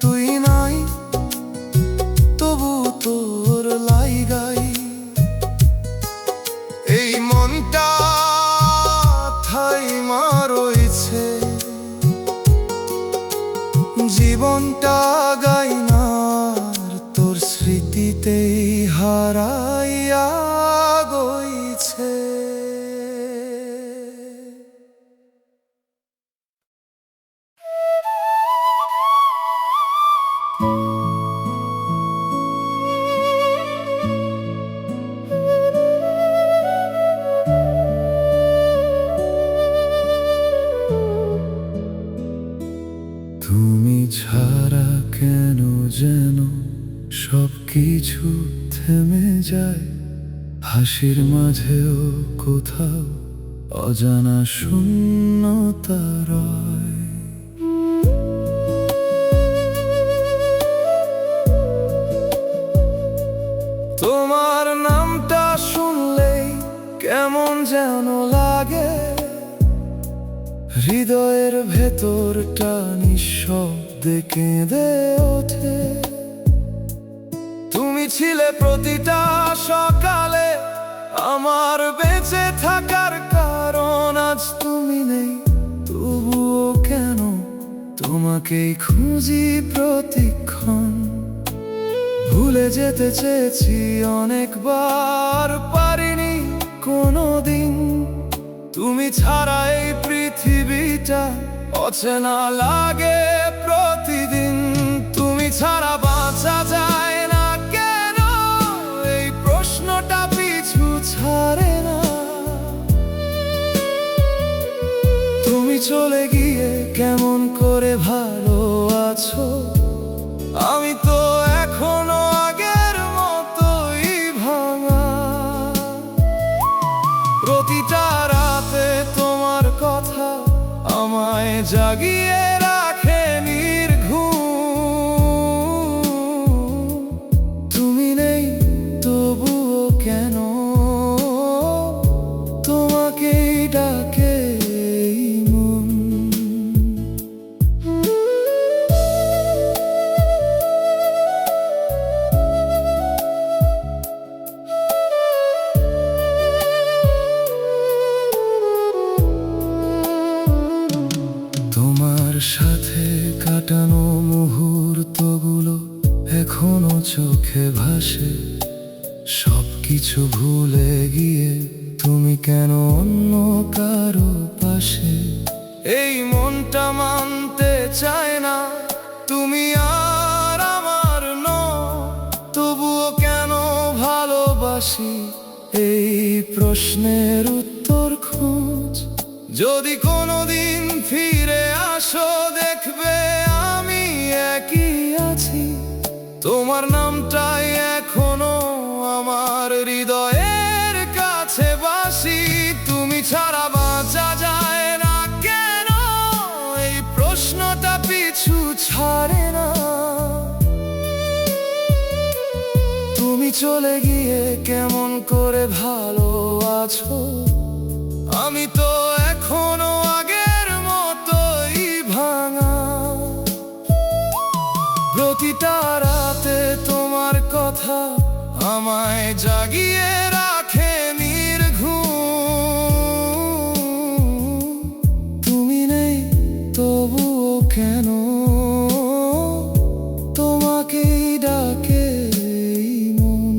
তুই নাই তবু তোর লাইগাই এই মনটা থাইমা রইছে। জীবনটা গাইনার তোর স্মৃতিতেই হারাইয়া গইছে। তুমি ছাড়া কেন যেন সবকিছু থেমে যায়, হাসির মাঝেও কোথাও অজানা শূন্যতা রয়। তোমার নামটা শুনলেই কেমন যেন লাগে, হৃদয়ের ভেতরটা নিঃশব্দে কেঁদে ওঠে। তুমি ছিলে প্রতিটা সকালে আমার বেঁচে থাকার কারণ। আজ তুমি নেই তবুও কেন তোমাকেই খুঁজি প্রতিক্ষণ। ভুলে যেতে চেয়েছি অনেকবার, পারিনি কোনোদিন। তুমি ছাড়া এই পৃথিবীটা অচেনা লাগে প্রতিদিন। তুমি ছাড়া বাঁচা যায় না কেন, এই প্রশ্নটা পিছু ছাড়ে না। তুমি চলে গিয়ে কেমন করে ভালো আছো, আমি তো এখনো আগের মতোই ভাঙা। প্রতিটা রাতে তোমার কথা আমায় জাগিয়ে রাখে নির্ঘুম। তুমি নেই তবুও কেন তোমাকেই ডাকে এই মন। তোমার সাথে কাটানো মুহূর্তগুলো এখনো চোখে ভাসে। সবকিছু ভুলে গিয়ে তুমি কেন অন্য কারো পাশে। এই মনটা মানতে চায় না তুমি আর আমার নও, তবুও কেন ভালোবাসি এই প্রশ্নের উত্তর খোঁজ। যদি কোনোদিন ফিরে আসো দেখবে আমি একই আছি, তোমার নামটাই এখনো আমার চলে গিয়ে কেমন করে ভালো আছো? আমি তো এখনো আগের মতোই ভাঙা। প্রতিটা রাতে তোমার কথা আমায় জাগিয়ে রাখে নির্ঘুম। তুমি নেই তবুও কেন তোমাকেই ডাকে এই মন।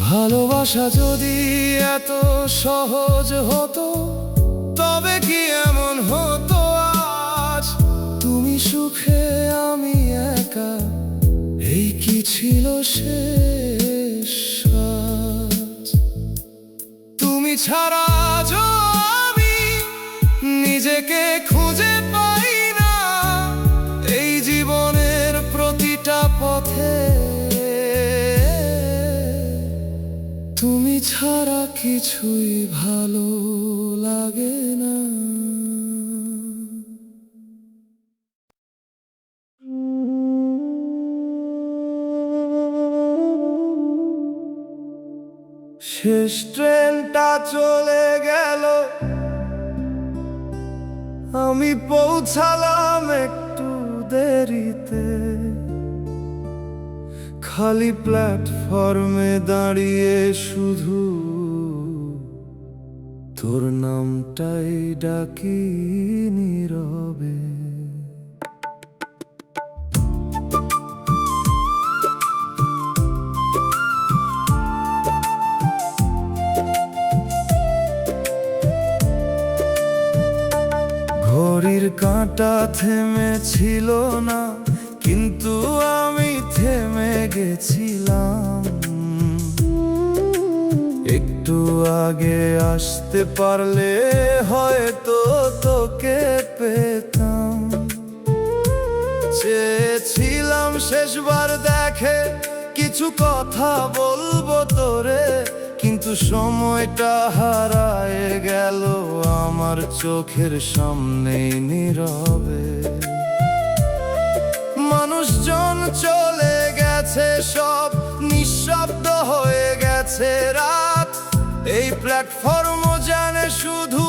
ভালোবাসা যদি এত সহজ হতো তবে কি এমন হতো আজ? তুমি সুখে আমি একা, এই কি ছিল শেষ আজ? তুমি ছাড়া আজও আমি নিজেকে খুঁজে পাই না এই জীবনের প্রতিটা পথে। তুমি ছাড়া কিছুই ভালো লাগে না। শেষ ট্রেনটা চলে গেল, আমি পৌঁছালাম একটু দেরিতে। খালি প্ল্যাটফর্মে দাঁড়িয়ে শুধু তোর নামটাই ডাকি নীরবে। ঘড়ির কাঁটা থেমেছিল না, কিন্তু আমি থেমে গেছিলাম। একটু আগে আসতে পারলে হয়তো তোকে পেতাম। চেয়েছিলাম শেষবার দেখে কিছু কথা বলবো তোরে, কিন্তু সময়টা হারায় গেল আমার চোখের সামনেই নীরবে। মানুষজন চলে গেছে, সব নিঃশব্দ হয়ে গেছে রাত। এই প্ল্যাটফর্মও জানে শুধু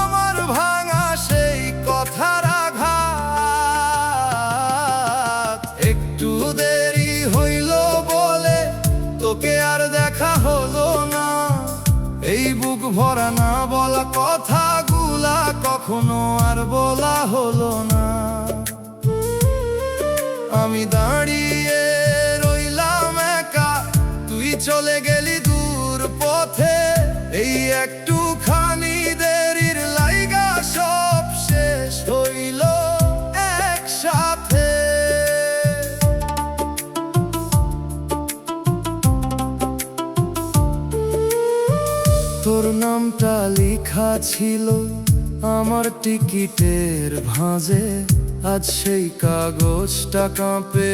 আমার ভাঙা সেই কথার আঘাত। একটু দেরি হইল বলে তোকে আর দেখা হলো না। এই বুক ভরা না বলা কথাগুলা কখনো আর বলা হলো না। আমি দাঁড়িয়ে রইলাম একা, তুই চলে গেলি দূর পথে। এই একটুখানি দেরির লাইগা সব শেষ হইল একসাথে। তোর নামটা লেখা ছিল আমার টিকিটের ভাঁজে। আজ সেই কাগজটা কাঁপে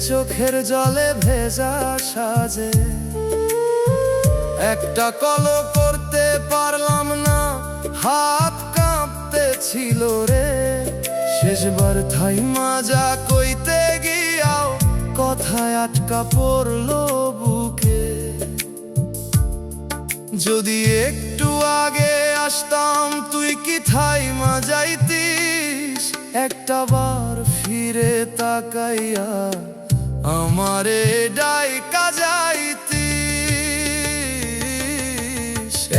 চোখের জলে ভেজা সাজে। একটা কলও করতে পারলাম না, হাত কাঁপতে ছিল রে। শেষবার থাইমা যা কইতে গিয়াও কথায় আটকা পড়লো বুকে। যদি একটু আগে আসতাম তুই কি থাইমা যাইতিস? একটা বার ফিরে তাকাইয়া আমারে ডাইকা যাইতিস।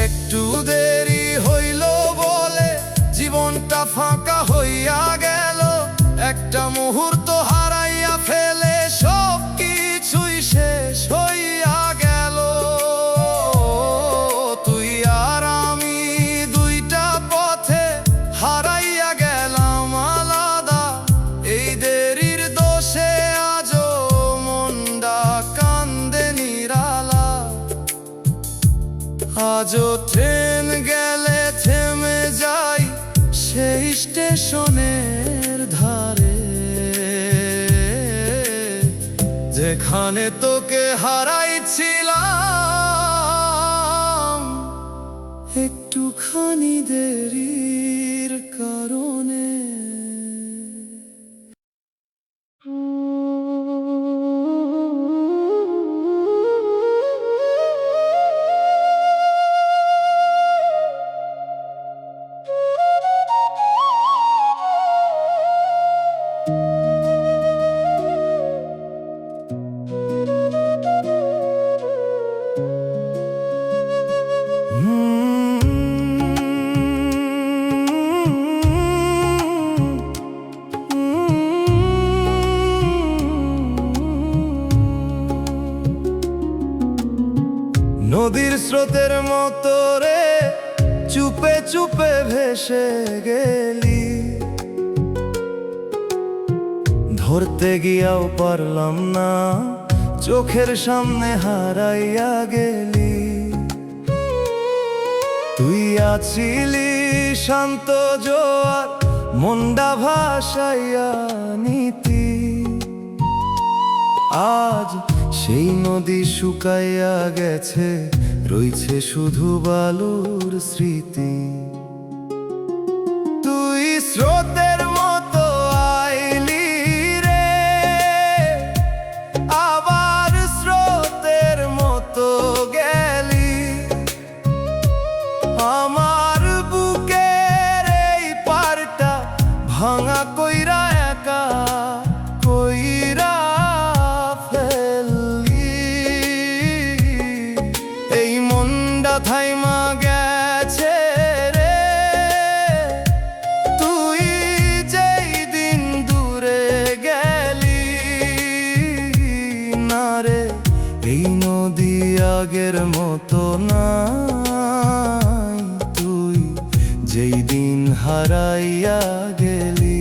একটু দেরি হইল বলে জীবনটা ফাঁকা হইয়া গেল। একটা মুহূর্ত হারাইয়া ফেলে সব কিছুই শেষ হইয়া গেল। তুই আর আমি দুইটা পথে হারাইয়া গেলাম আলাদা। এই দেরির দোষে আজও মনটা কান্দে নিরালা। আজও ট্রেন গেলে থেমে যাই সেই স্টেশনের ধারে, যেখানে তোকে হারাইছিলাম একটুখানি দেরির কারণে। নদীর স্রোতের মতো রে চুপে চুপে ভেসে গেলি, ধরতে গিয়াও পারলাম না, চোখের সামনে হারাইয়া গেলি। তুই আছিলি শান্ত জোয়ার, মনটা ভাসাইয়া নিতি। আজ সেই নদী শুকাইয়া গেছে, রইছে শুধু বালুর স্মৃতি। তুই স্রোতের মতো আইলি রে, আবার স্রোতের মতো গেলি। আমার বুকের এই পারটা ভাঙা কইরা একা কইরা ফেললি। এই মনটা থাইমা গেছে রে, তুই যেই দিন দূরে গেলি। না রে, এই নদী আগের মতো নাই, তুই যেই দিন হারাইয়া গেলি।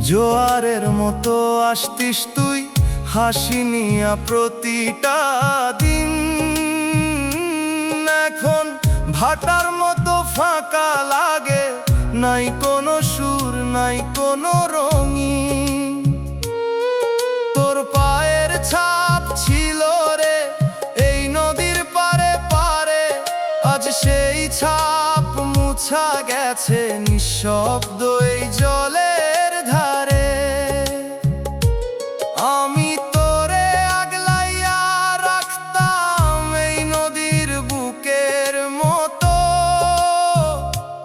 জোয়ারের মতো আসতিস তুই, হাসি নিয়া প্রতিটা দিন। এখন ভাটার মতো ফাঁকা লাগে, নাই কোনো সুর নাই কোনো রঙিন। তোর পায়ের ছাপ ছিল রে এই নদীর পারে পারে, আজ সেই ছাপ মুছা গেছে নিঃশব্দ এই জলের ধারে। আমি তোরে আগলাইয়া রাখতাম এই নদীর বুকের মতো,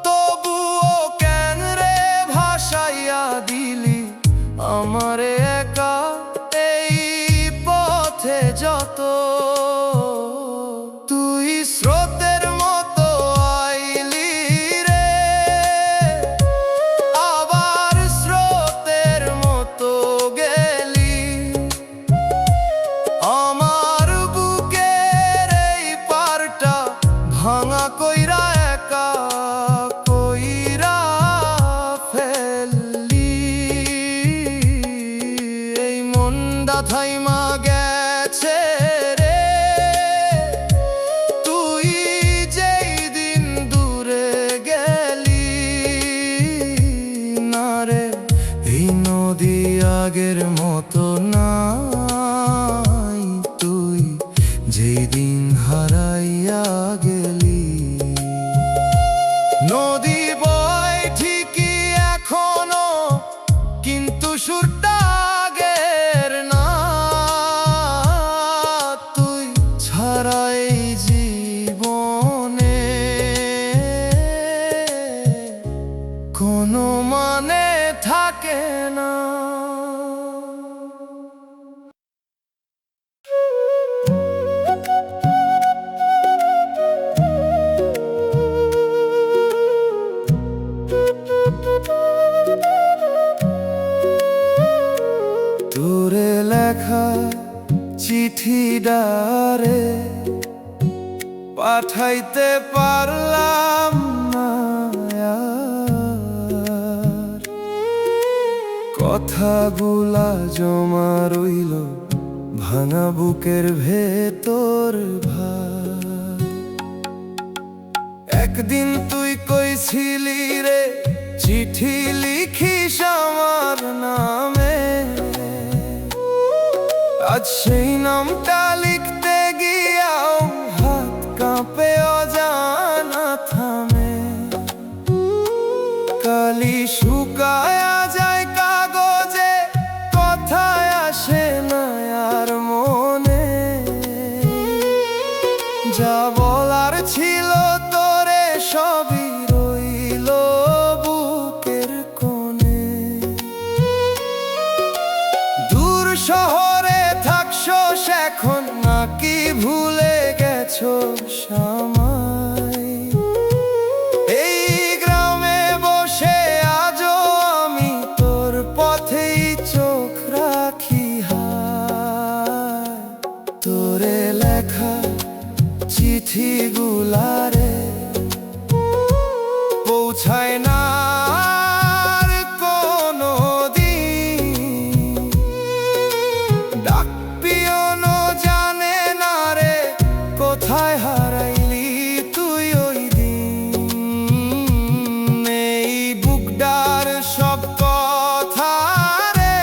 তবুও কেন রে ভাসাইয়া দিলি আমারে একা এই পথে যত। তুই স্রোতের মতো আইলি রে, আবার স্রোতের মতো গেলি। আমার বুকের এই পারটা ভাঙা কইরা একা কইরা ফেললি। এই মনটা থাইমা গেছে রে, তুই যেই দিন দূরে গেলি। না রে, এই নদী আগের মতো নাই, তুই যেই দিন হারাইয়া গেলি। নদী বয় ঠিকই এখনো, কিন্তু সুরটা আগের না। তুই ছাড়া এই জীবনে কোনো মানে থাকে না। তোরে লেখা চিঠি ডারে পাঠাইতে পারলাম না আর। কথাগুলা জমা রইল ভাঙা বুকের ভেতর ভার। একদিন তুই কইছিলি রে চিঠি লিখিস আমার নামে, আজ সেই নামটা লিখতে গিয়াও হাত কাঁপে অজানা থামে। কালি শুকায়া যায় কাগজে, কথায় আসে না আর মনে। যা বলার ছিল তোরে সবই রইল বুকের কোণে। দূর শহরে থাকছো এখন নাকি ভুলে গেছো সামনে। চিঠিগুলারে পৌঁছায় না আর কোনো দিন। ডাক পিয়নো জানে না রে কোথায় হারাইলি তুই ওই দিন। এই বুকডার সব কথা রে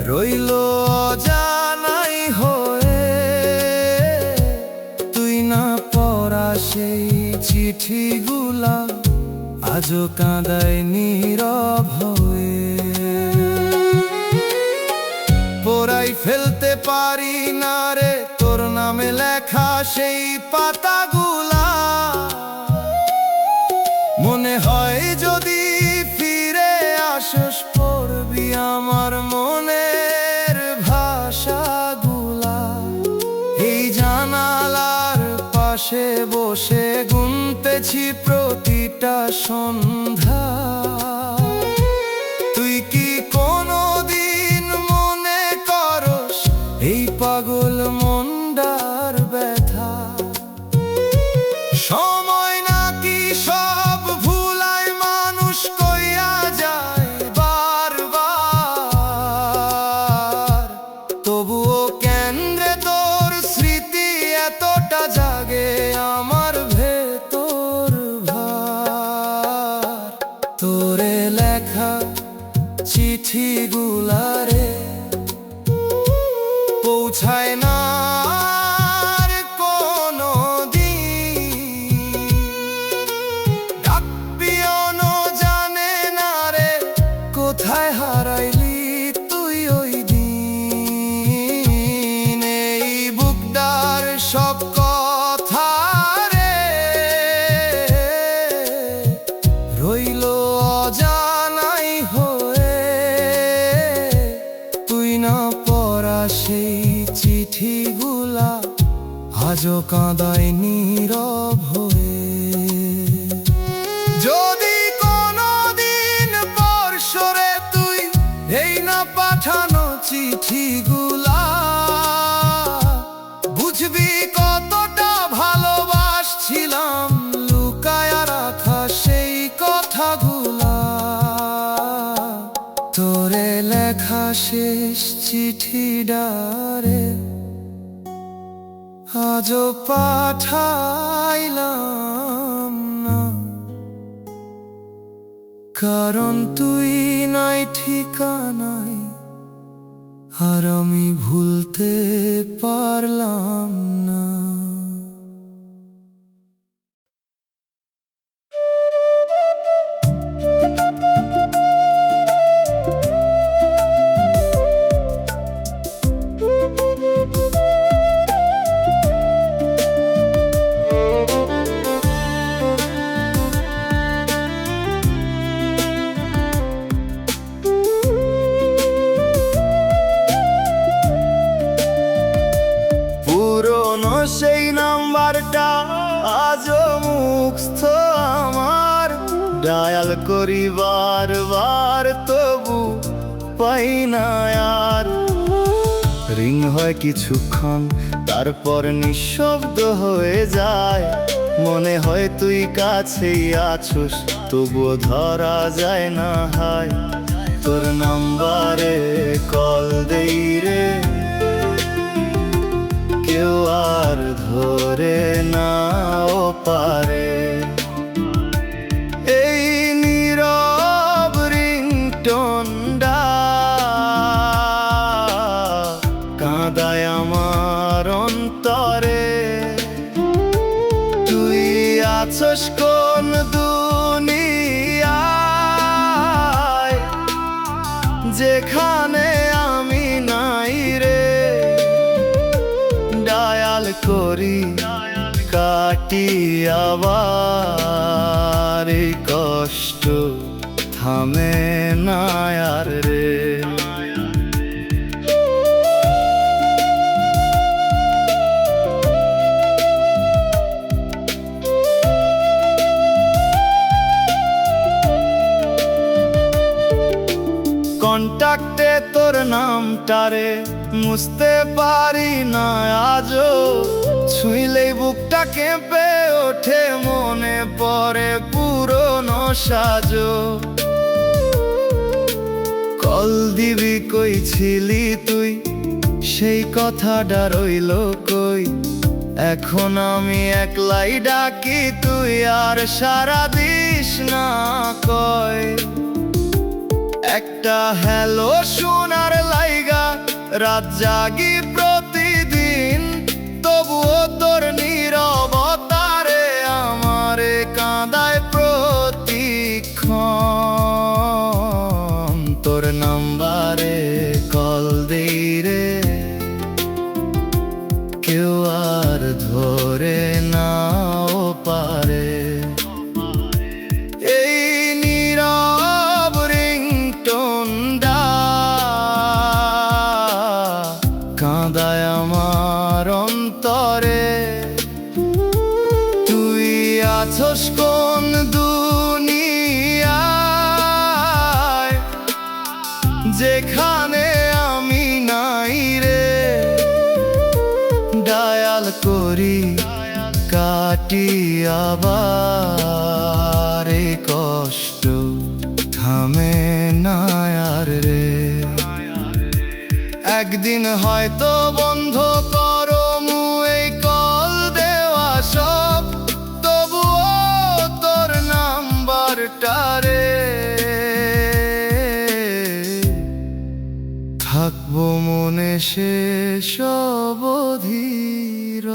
রইল অজানাই হয়ে। তুই না পড়া সেই চিঠিগুলা আজও কাঁদায় নীরব হয়ে। পড়াই ফেলতে পারি না রে তোর নামে লেখা সেই পাতাগুলা। মনে হয় যদি ফিরে আসস পড়বি আমার মনের ভাষাগুলা। এই জানালার পাশে বসে গুনতেছি প্রতিটা সন্ধ্যা। তুই কি কোনোদিন মনে করস এই পাগল মনটার ব্যথা? সময় নাকি সব ভুলায় মানুষ কইয়া যায় বারবার। তবুও কেন্দ্রে তোর স্মৃতি এতটা জাগে আমার ভেতর ভার। তোরে লেখা চিঠিগুলারে পৌঁছায় না আর কোনো দিন। ডাক পিয়নো জানে না রে কোথায় হারাইলি তুই ওই দিন। এই বুকটার সব কথা রে রইল অজানাই হয়ে। তুই না পড়া সেই চিঠিগুলা আজও কাঁদায় নীরব হয়ে। যদি কোনোদিন পরশরে তুই এই না পাঠানো চিঠিগুলা বুঝবি কতটা ভালোবাসছিলাম লুকায়া রাখা সেই কথাগুলা। তোরে লেখা শেষ চিঠিডারে আজও পাঠাইলাম না। কারণ তুই নাই ঠিকানায় আর আমি ভুলতে পারলাম না। পুরনো সেই নাম্বারটা আজও মুখস্থ আমার। ডায়াল করি বারবার তবু পাই না আর। রিং হয় কিছুক্ষণ তারপর নিঃশব্দ হয়ে যায়। মনে হয় তুই কাছেই আছোস তবুও ধরা যায় না হায়। তোর নাম্বারে কল দেই রে কেউ আর ধরে নাও পারে। এই নীরব রিংটোনটা কাঁদায় আমার অন্তরে। তুই আছোস কোন দুনিয়ায় যেখানে আমি নাই রে। ডায়াল করি কাটি আবার এই কষ্ট থামে না আর রে। কন্টাক্টে তো তোর নামটারে মুছতে পারি না আজও, ছুঁইলেই বুকটা কেঁপে ওঠে, মনে পড়ে পুরনো সাজো। কল দিবি কই ছিলি তুই, সেই কথাটা রইল কই, এখন আমি একলাই ডাকি তুই আর সারা দিস না কয়। একটা হ্যালো শোনার লাইগা রাত জাগি প্রতিদিন, তবুও তোর নীরবতারে আমারে কাঁদায় প্রতিক্ষণ। তোর নাম্বারে কল দেই রে, কেউ আর ধরে নাও পারে। এই নীরব রিংটোনটা কাঁদায় আমার অন্তরে। তুই আছস কোন দুনিয়ায়, যেখানে আমি নাই রে। ডায়াল করি কাটি আবার, এ কষ্ট থামে না আর রে। একদিন হয়তো বন্ধ করমু এই কল দেওয়া সব, তবুও তোর নাম্বারটারে থাকবো মনে শেষ অবধির।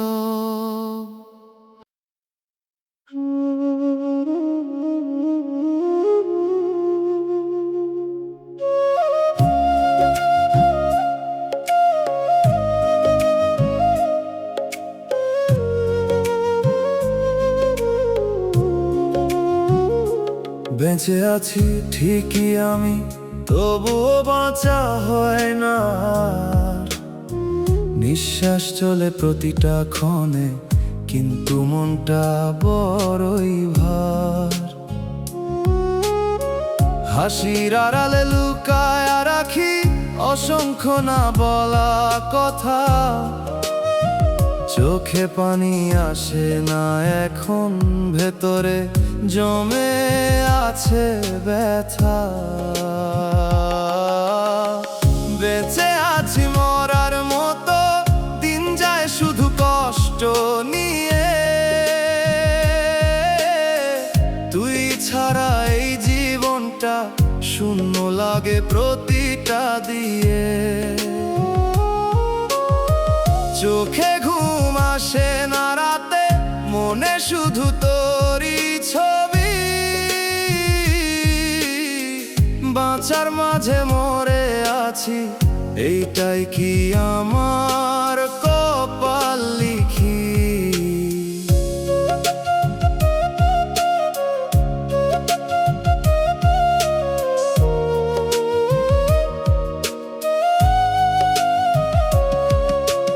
বেঁচে আছি ঠিকই আমি, তবুও বাঁচা হয় না। নিঃশ্বাস চলে প্রতিটা ক্ষণে, কিন্তু মনটা বড়ই ভার। হাসির আড়ালে লুকায় রাখি অসংখ্য না বলা কথা, চোখে পানি আসে না এখন, ভেতরে জমে আছে ব্যথা। বেঁচে আছি মরার মতো, দিন যায় শুধু কষ্ট নিয়ে। তুই ছাড়া এই জীবনটা শূন্য লাগে প্রতিটা দিয়ে। চোখে ঘুম আসে না রাতে, মনে শুধু তোরই ছবি। বাঁচার মাঝে মরে আছি, এইটাই কি আমার কপাল লিখি।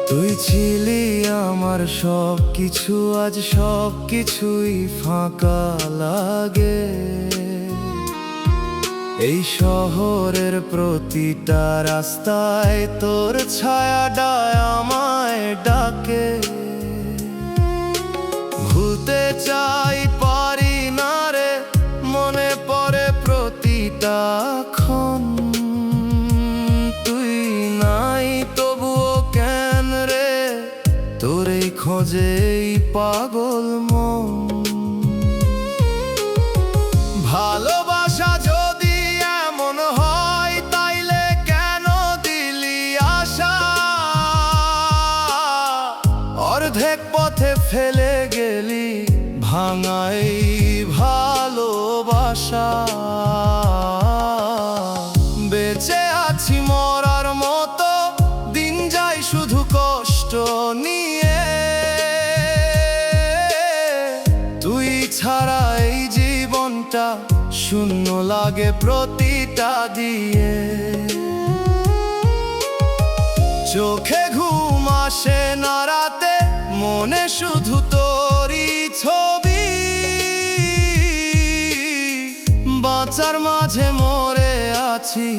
তুই ছিলি আমার সব কিছু, আজ সব কিছুই ফাঁকা লাগে। এই শহরের প্রতিটা রাস্তায় তোর ছায়াটা আমায় ডাকে। ভুলতে চাই পারি না রে, মনে পড়ে প্রতিটা ক্ষণ। তুই নাই তবুও কেন রে, তোর এই খোঁজেই পাগল মন। ভালোবাসা যদি এমন হয়, তাইলে কেন দিলি আশা? অর্ধেক পথে ফেলে গেলি ভাঙাই ভালোবাসা। বেঁচে আছি মরার মতো, দিন যায় শুধু কষ্ট নিয়ে। তুই ছাড়া এই জীবনটা শূন্য লাগে প্রতিটা দিয়ে। চোখে ঘুম আসে না রাতে, মনে শুধু তোরই ছবি। বাঁচার মাঝে মরে আছি,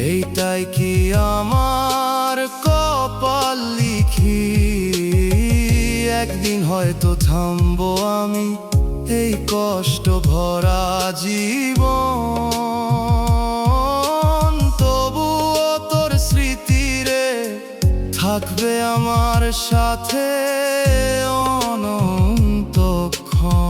এইটাই কি আমার কপাল লিখি? একদিন হয়তো থামবো আমি এই কষ্ট ভরা জীবন, তবুও তোর স্মৃতিরে থাকবে আমার সাথে অনন্তক্ষণ।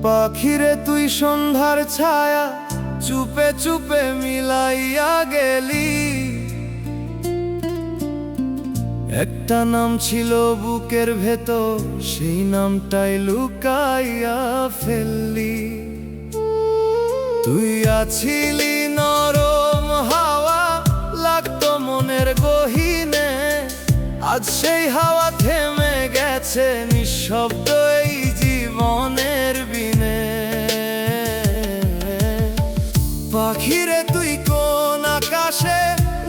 পাখিরে তুই সন্ধ্যার ছায়া চুপে চুপে মিলাইয়া গেলি, একটা নাম ছিল বুকের ভেতর, সেই নামটাই লুকাইয়া ফেললি। তুই আছিলি নরম হাওয়া, লাগতো মনের গহীনে, আজ সেই হাওয়া থেমে গেছে নিঃশব্দ এই জীবনের বিনে। পাখিরে তুই কোন আকাশে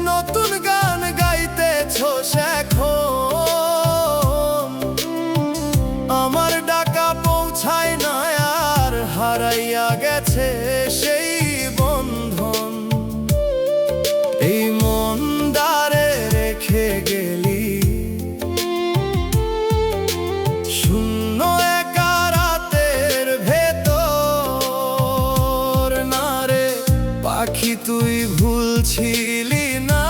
নতুন গান গাইতেছস এখন? আমার ডাকা পৌঁছায় না আর হারাইয়া গেছে সেই বন্ধন। এই মন দ্বারে রেখে গেলি শূন্য একা রাতের ভেতর, না রে পাখি তুই ভুলছিলি না,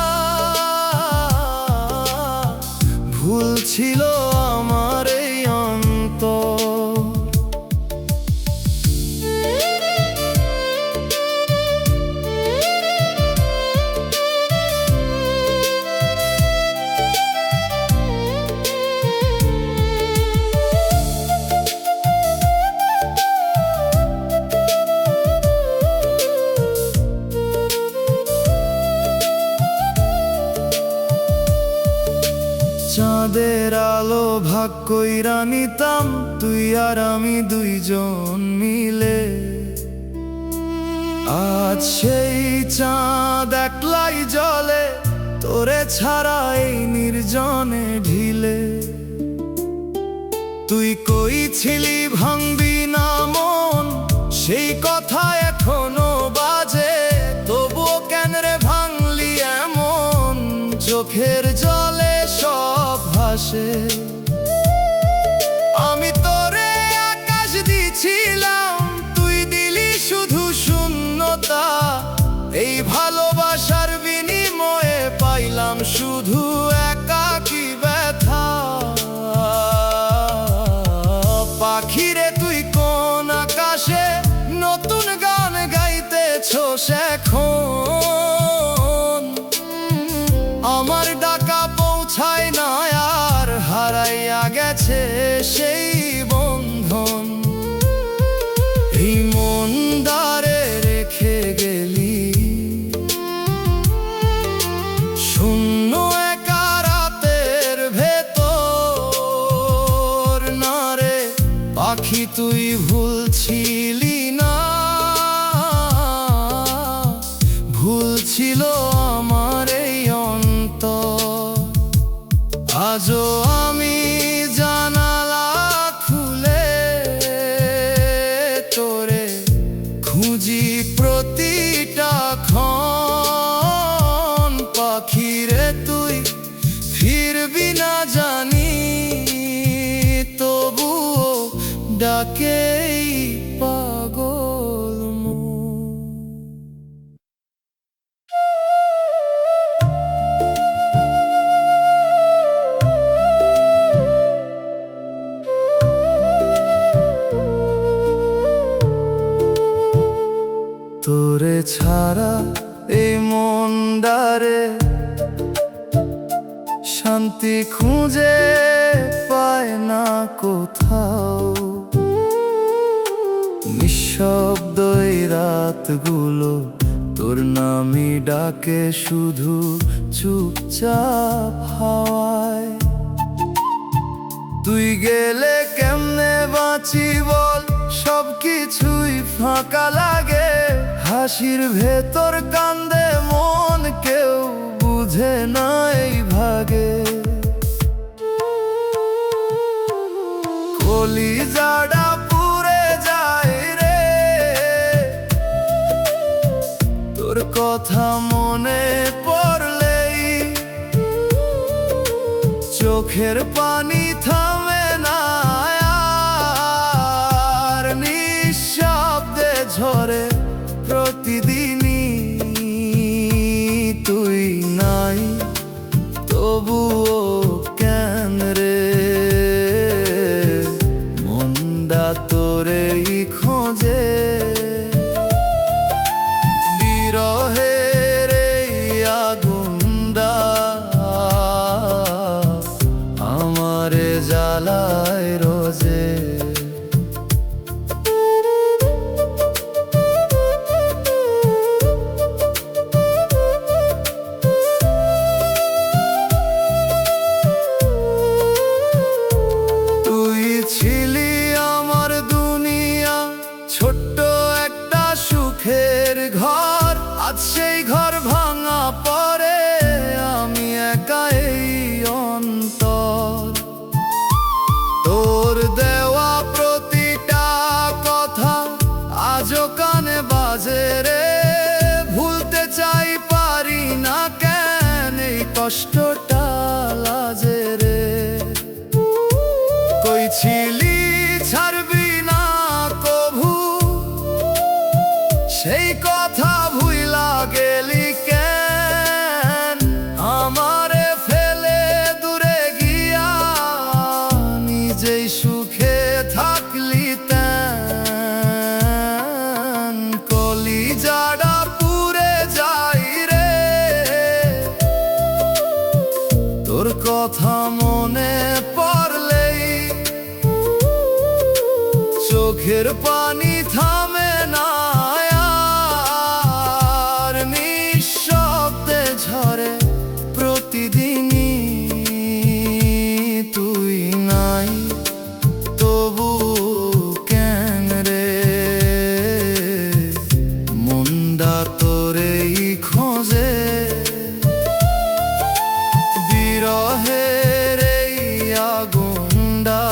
ভুল ছিল আমার এই অন্তর। চাঁদের আলো ভাগ কইরা নিতাম তুই আর আমি দুইজন মিলে, আজ সেই চাঁদ একলাই জ্বলে তোরে ছাড়া এই নির্জনে ঢিলে। তুই কই ছিলি ভাঙবি না মন, সেই কথা এখনো বাজে, তবুও কেন রে ভাঙলি এমন? চোখের জলে সব ভাসে। আমি তোরে আকাশ দিছিলাম, তুই দিলি শুধু শূন্যতা, এই ভালোবাসার বিনিময়ে পাইলাম শুধু একাকী ব্যথা। পাখিরে তুই কোন আকাশে নতুন গান গাইতেছস এখন? আমার ডাকা পৌঁছায় না আর হারাইয়া গেছে সেই বন্ধন। এই মন দ্বারে রেখে গেলি শূন্য একা রাতের ভেতর, না রে পাখি তুই ভুলছিলি না, ভুল ছিল আমার এই অন্তর। আজও আমি জানালা খুলে তোরে খুঁজি প্রতিটা ক্ষণ। পাখিরে তুই ফিরবি না জানি, তবুও ডাকেই পাগল মন। তোরে ছাড়া এই মনদারে শান্তি খুঁজে পায় না কোথাও। নিঃশব্দ এই রাতগুলো তোর নামই ডাকে শুধু চুপচাপ হাওয়ায়। তুই গেলে কেমনে বাঁচি বল, সব কিছুই ফাঁকা লাগে। হাসির ভেতর কান্দে মন, কেউ বুঝে না এই ভাগে। কলিজাটা পুড়ে যায় রে, তোর কথা মনে পড়লেই। চোখের পানি থামে না আর, নিঃশব্দে ঝরে প্রতিদিনই। তুই নাই তবুও কেন রে, মনটা তোরেই খোঁজে। বিরহের এই আগুনটা আমারে জ্বালায় রোজে। তুই ছিলি আমার দুনিয়া, ছোট্ট একটা সুখের ঘর। আজ সেই ঘর ভাঙা পড়ে, আমি একা এই অন্তর। তোর দেওয়া প্রতিটা কথা আজও কানে বাজে রে। ভুলতে চাই পারি না কেন, এই কষ্টটা লাজে রে। কই ছিলি ছাড়বি না কভু, সেই কথা ভুইলা গেলি কেন। আমারে ফেলে দূরে গিয়া নিজেই সুখে থাকলি তেন। কলিজাটা পুড়ে যাই রে, তোর কথা মনে পড়লেই। চোখের পানি থামে না আর, নিঃশব্দে ঝরে প্রতিদিনই। তুই নাই তবু কেন রে, মনটা তোরেই খোঁজে। বিরহের এই আগুনটা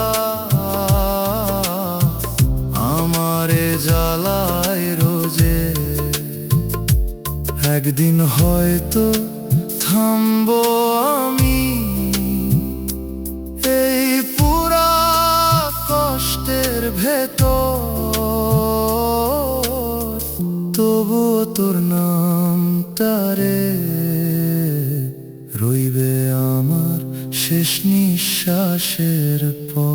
আমারে জ্বালায় রোজে। একদিন হয়তো থামবো আমি এই পুরা কষ্টের ভেতর। তবুও তোর নামটা রে রইবে আমার শেষ নিঃশ্বাসের পর।